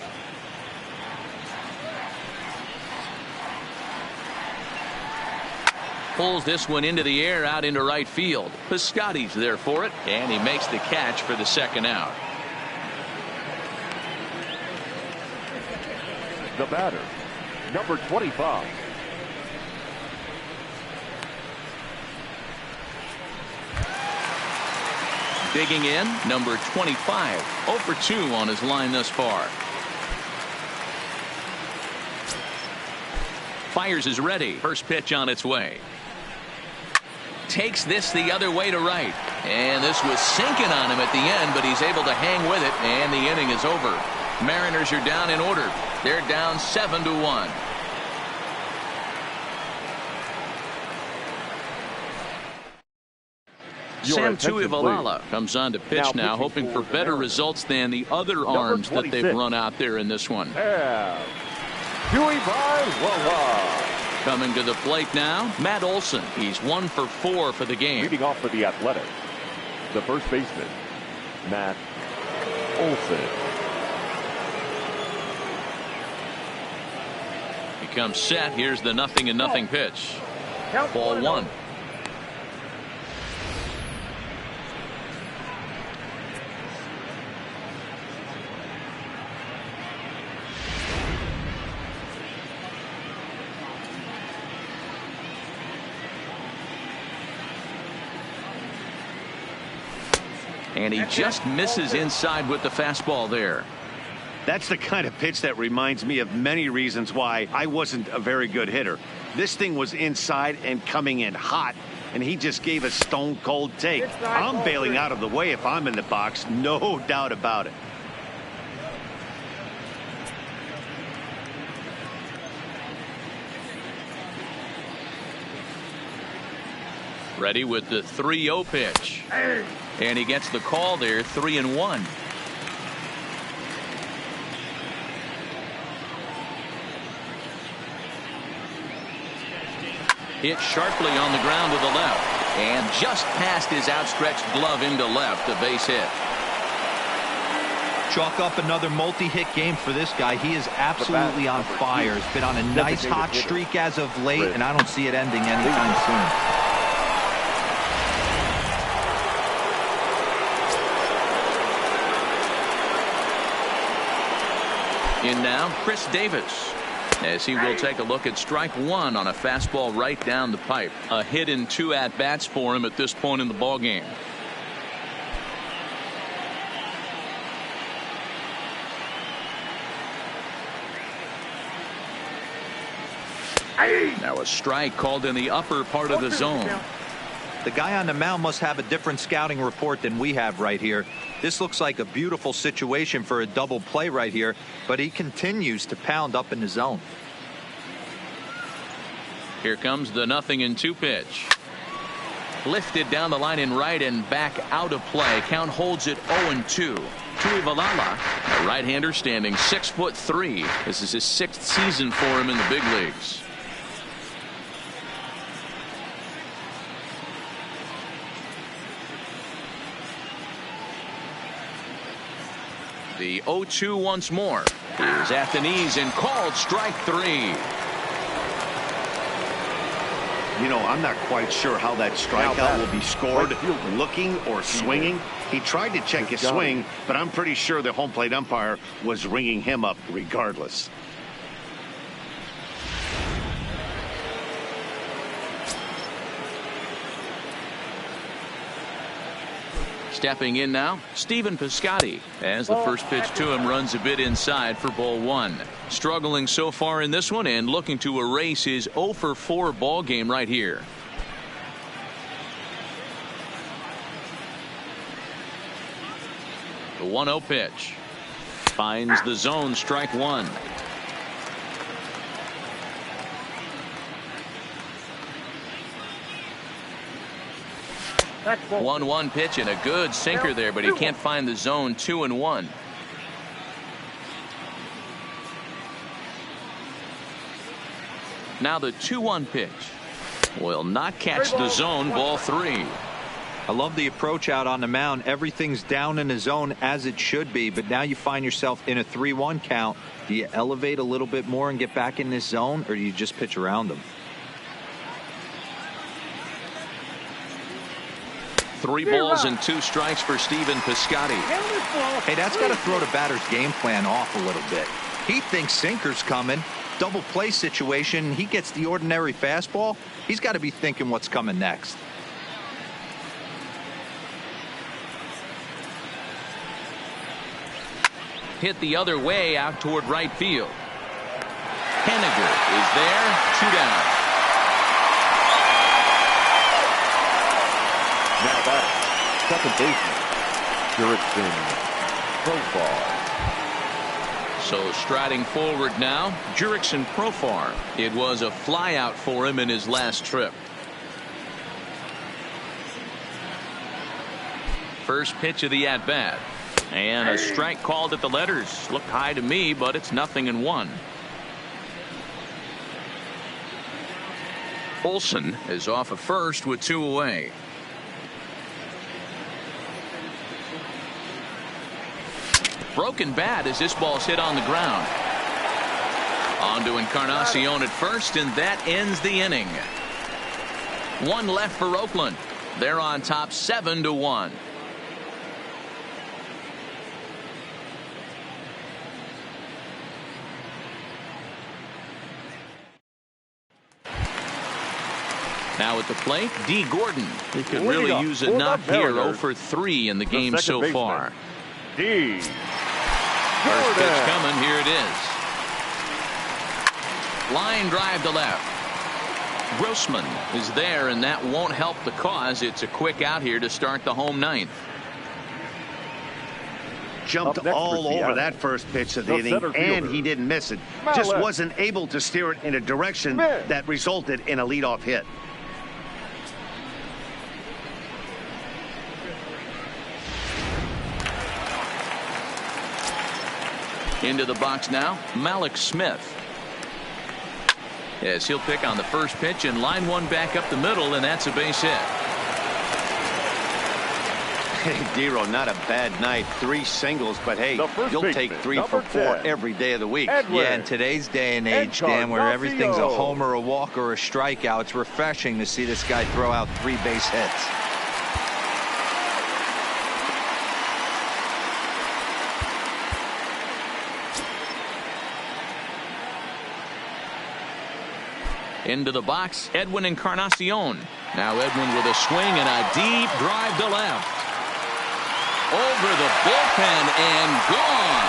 [SPEAKER 1] Pulls this one into the air out into right field. Piscotty's there for it, and he makes the catch for the second out.
[SPEAKER 3] The batter, number 25.
[SPEAKER 1] Digging in, number 25. 0 for 2 on his line thus far. Fires is ready. First pitch on its way. Takes this the other way to right. And this was sinking on him at the end, but he's able to hang with it, and the inning is over. Mariners are down in order. They're down 7-1. Sam Tuivailala comes on to pitch now, hoping for better results than the other arms that they've run out there in this one.
[SPEAKER 3] Tuivailala.
[SPEAKER 1] Coming to the plate now, Matt Olson. He's 1 for 4 for the game.
[SPEAKER 3] Leading off for the Athletics, the first baseman, Matt Olson.
[SPEAKER 1] He comes set. Here's the 0-0 pitch. Ball 1. And he just misses inside with the fastball there.
[SPEAKER 2] That's the kind of pitch that reminds me of many reasons why I wasn't a very good hitter. This thing was inside and coming in hot, and he just gave a stone cold take. I'm bailing out of the way if I'm in the box, no doubt about it.
[SPEAKER 1] Ready with the 3-0 pitch. And he gets the call there, 3-1. Hit sharply on the ground to the left. And just past his outstretched glove into left, a base hit.
[SPEAKER 4] Chalk up another multi-hit game for this guy. He is absolutely on fire. He's been on a nice hot streak as of late, and I don't see it ending anytime soon.
[SPEAKER 1] In now, Chris Davis, as he will take a look at strike 1 on a fastball right down the pipe. A hit in 2 at-bats for him at this point in the ballgame. Now a strike called in the upper part of the zone.
[SPEAKER 4] The guy on the mound must have a different scouting report than we have right here. This looks like a beautiful situation for a double play right here, but he continues to pound up in the zone.
[SPEAKER 1] Here comes the 0-2 pitch. Lifted down the line in right and back out of play. Count holds it 0-2. Tuivailala, a right-hander standing 6'3". This is his 6th season for him in the big leagues. The 0-2 once more is at the knees and called strike 3.
[SPEAKER 2] You know, I'm not quite sure how that strikeout will be scored, looking or swinging. He tried to check his swing, but I'm pretty sure the home plate umpire was ringing him up regardless.
[SPEAKER 1] Stepping in now, Stephen Piscotty, as the first pitch to him runs a bit inside for ball 1. Struggling so far in this one and looking to erase his 0 for 4 ball game right here. The 1-0 pitch finds the zone, strike 1. 1-1 pitch and a good sinker there, but he can't find the zone. 2-1. Now the 2-1 pitch will not catch the zone. Ball 3.
[SPEAKER 4] I love the approach out on the mound. Everything's down in the zone as it should be, but now you find yourself in a 3-1 count. Do you elevate a little bit more and get back in this zone, or do you just pitch around them?
[SPEAKER 1] 3 balls and 2 strikes for Stephen Piscotty.
[SPEAKER 4] Hey, that's got to throw the batter's game plan off a little bit. He thinks sinker's coming. Double play situation. He gets the ordinary fastball. He's got to be thinking what's coming next.
[SPEAKER 1] Hit the other way out toward right field. Henniger is there. 2 down.
[SPEAKER 3] Now back, second baseman, Profar.
[SPEAKER 1] So striding forward now, Jurickson Profar. It was a flyout for him in his last trip. First pitch of the at-bat. And a strike called at the letters. Looked high to me, but it's 0-1. Olsen is off of first with 2 away. Broken bat as this ball's hit on the ground. On to Encarnacion at first, and that ends the inning. 1 left for Oakland. They're on top 7-1. Now at the plate, D. Gordon. He could really use a knock here. 0 for 3 in the game so far.
[SPEAKER 3] D.
[SPEAKER 1] First pitch coming. Here it is. Line drive to left. Grossman is there, and that won't help the cause. It's a quick out here to start the home ninth.
[SPEAKER 2] Jumped all over that first pitch of the inning, and he didn't miss it. Just wasn't able to steer it in a direction that resulted in a leadoff hit.
[SPEAKER 1] Into the box now, Malik Smith. Yes, he'll pick on the first pitch and line one back up the middle, and that's a base hit.
[SPEAKER 2] Hey, Dero, not a bad night. 3 singles, but hey, you'll take 3 for 4 every day of the week.
[SPEAKER 4] Yeah, in today's day and age, Dan, where everything's a homer, a walk, or a strikeout, it's refreshing to see this guy throw out 3 base hits.
[SPEAKER 1] Into the box, Edwin Encarnacion. Now Edwin with a swing and a deep drive to left. Over the bullpen and gone.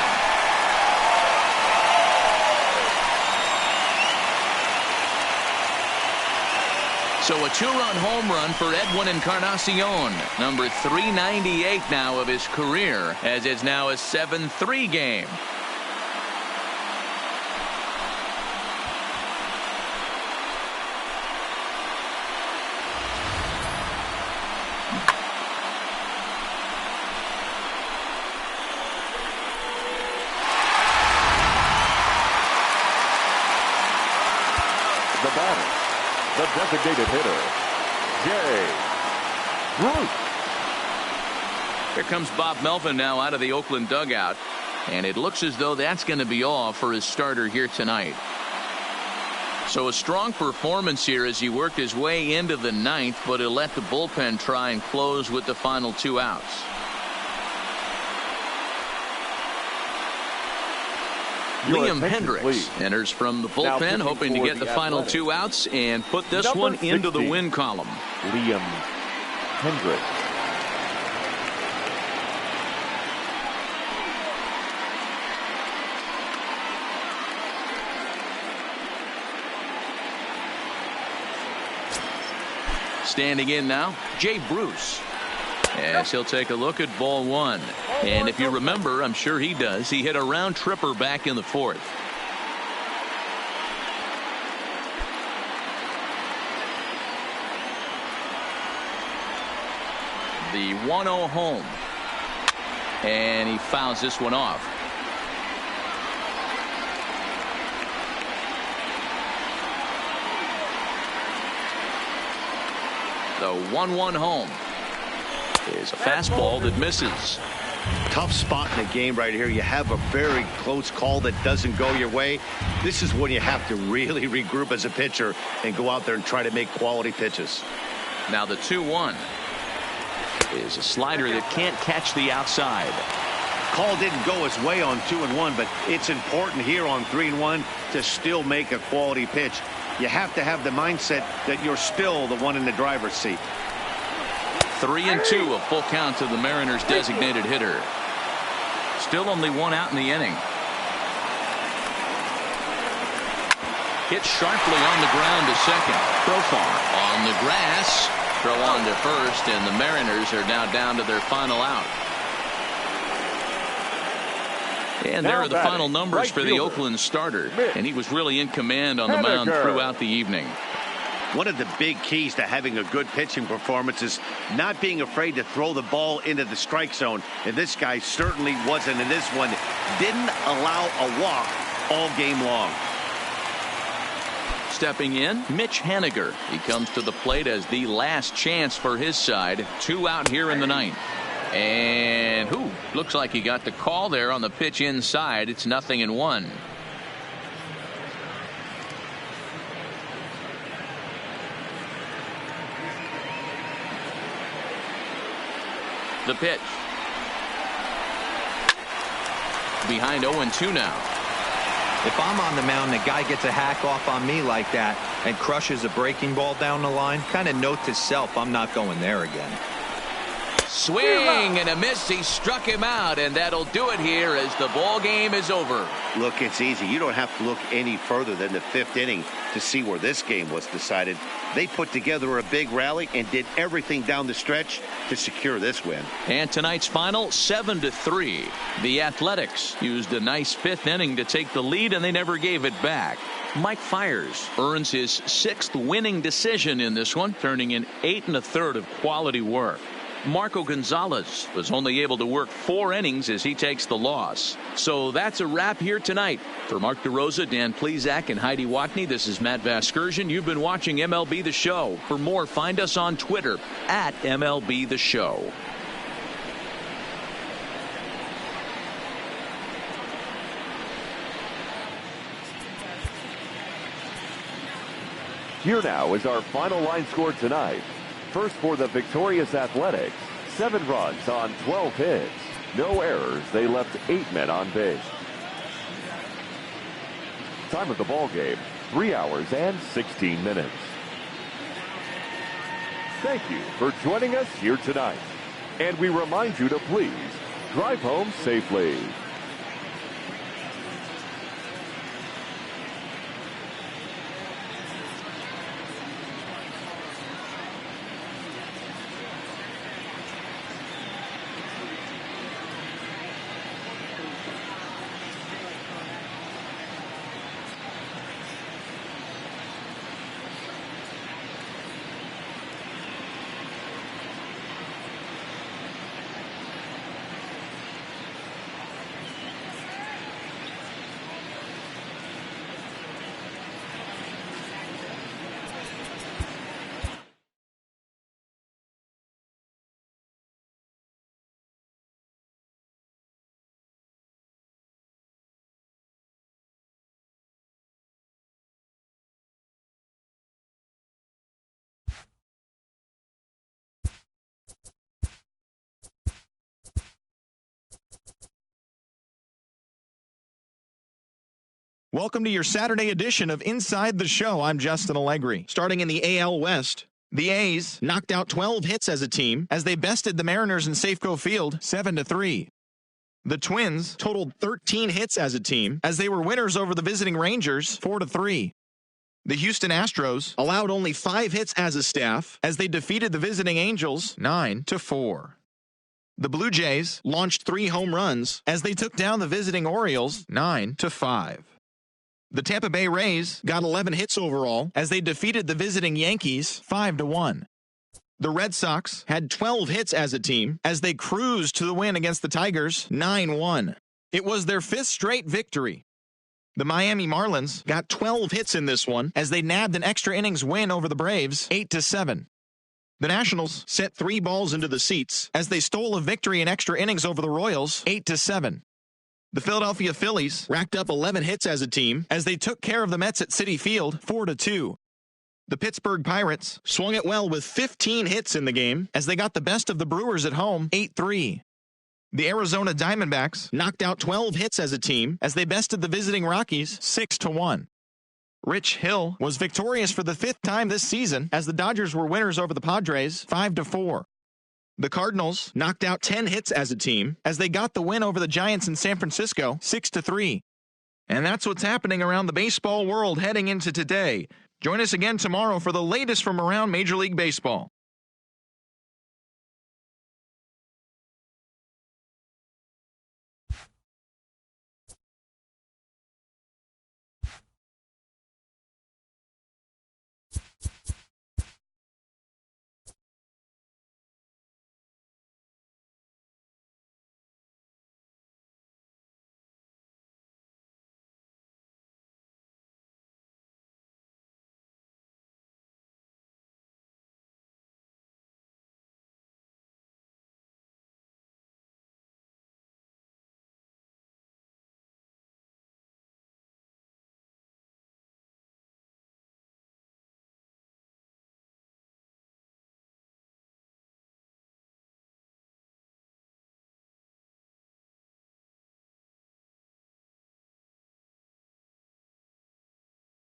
[SPEAKER 1] So a 2-run home run for Edwin Encarnacion. Number 398 now of his career, as it's now a 7-3 game.
[SPEAKER 3] The designated hitter, Bruce.
[SPEAKER 1] Here comes Bob Melvin now out of the Oakland dugout, and it looks as though that's going to be all for his starter here tonight. So a strong performance here as he worked his way into the 9th, but he'll let the bullpen try and close with the final 2 outs. Liam Hendricks enters from the bullpen, hoping to get the final 2 outs and put this one into the win column.
[SPEAKER 3] Liam Hendricks.
[SPEAKER 1] Standing in now, Jay Bruce. As he'll take a look at ball 1. And if you remember, I'm sure he does, he hit a round tripper back in the 4th. The 1-0 home. And he fouls this one off. The 1-1 home is a fastball that misses.
[SPEAKER 2] Tough spot in the game right here. You have a very close call that doesn't go your way. This is when you have to really regroup as a pitcher and go out there and try to make quality pitches.
[SPEAKER 1] Now the 2-1 is a slider that can't catch the outside.
[SPEAKER 2] Call didn't go his way on 2-1, but it's important here on 3-1 to still make a quality pitch. You have to have the mindset that you're still the one in the driver's seat.
[SPEAKER 1] 3-2, a full count to the Mariners' designated hitter. Still only one out in the inning. Hit sharply on the ground to second. Profar on the grass. Throw on to first, and the Mariners are now down to their final out. And there are the final numbers for the Oakland starter. And he was really in command on the mound throughout the evening.
[SPEAKER 2] One of the big keys to having a good pitching performance is not being afraid to throw the ball into the strike zone. And this guy certainly wasn't in this one. Didn't allow a walk all game long.
[SPEAKER 1] Stepping in, Mitch Haniger. He comes to the plate as the last chance for his side. 2 out here in the ninth. And looks like he got the call there on the pitch inside. It's 0-1. The pitch. Behind 0-2 now.
[SPEAKER 4] If I'm on the mound, the guy gets a hack off on me like that and crushes a breaking ball down the line, kind of note to self, I'm not going there again.
[SPEAKER 1] Swing and a miss. He struck him out, and that'll do it here as the ball game is over.
[SPEAKER 2] Look, it's easy. You don't have to look any further than the 5th inning to see where this game was decided. They put together a big rally and did everything down the stretch to secure this win.
[SPEAKER 1] And tonight's final, 7-3. The Athletics used a nice 5th inning to take the lead, and they never gave it back. Mike Fiers earns his 6th winning decision in this one, turning in 8 1/3 of quality work. Marco Gonzalez was only able to work 4 innings as he takes the loss. So that's a wrap here tonight. For Mark DeRosa, Dan Plezak, and Heidi Watney, this is Matt Vasgersian. You've been watching MLB The Show. For more, find us on Twitter at MLB The Show.
[SPEAKER 3] Here now is our final line score tonight. First for the victorious Athletics, 7 runs on 12 hits. No errors. They left 8 men on base. Time of the ball game, 3 hours and 16 minutes. Thank you for joining us here tonight. And we remind you to please drive home safely.
[SPEAKER 7] Welcome to your Saturday edition of Inside the Show. I'm Justin Allegri. Starting in the AL West, the A's knocked out 12 hits as a team as they bested the Mariners in Safeco Field 7-3. The Twins totaled 13 hits as a team as they were winners over the visiting Rangers 4-3. The Houston Astros allowed only 5 hits as a staff as they defeated the visiting Angels 9-4. The Blue Jays launched 3 home runs as they took down the visiting Orioles 9-5. The Tampa Bay Rays got 11 hits overall as they defeated the visiting Yankees 5-1. The Red Sox had 12 hits as a team as they cruised to the win against the Tigers 9-1. It was their 5th straight victory. The Miami Marlins got 12 hits in this one as they nabbed an extra innings win over the Braves 8-7. The Nationals sent 3 balls into the seats as they stole a victory in extra innings over the Royals 8-7. The Philadelphia Phillies racked up 11 hits as a team as they took care of the Mets at Citi Field 4-2. The Pittsburgh Pirates swung it well with 15 hits in the game as they got the best of the Brewers at home 8-3. The Arizona Diamondbacks knocked out 12 hits as a team as they bested the visiting Rockies 6-1. Rich Hill was victorious for the 5th time this season as the Dodgers were winners over the Padres 5-4. The Cardinals knocked out 10 hits as a team as they got the win over the Giants in San Francisco 6-3. And that's what's happening around the baseball world heading into today. Join us again tomorrow for the latest from around Major League Baseball.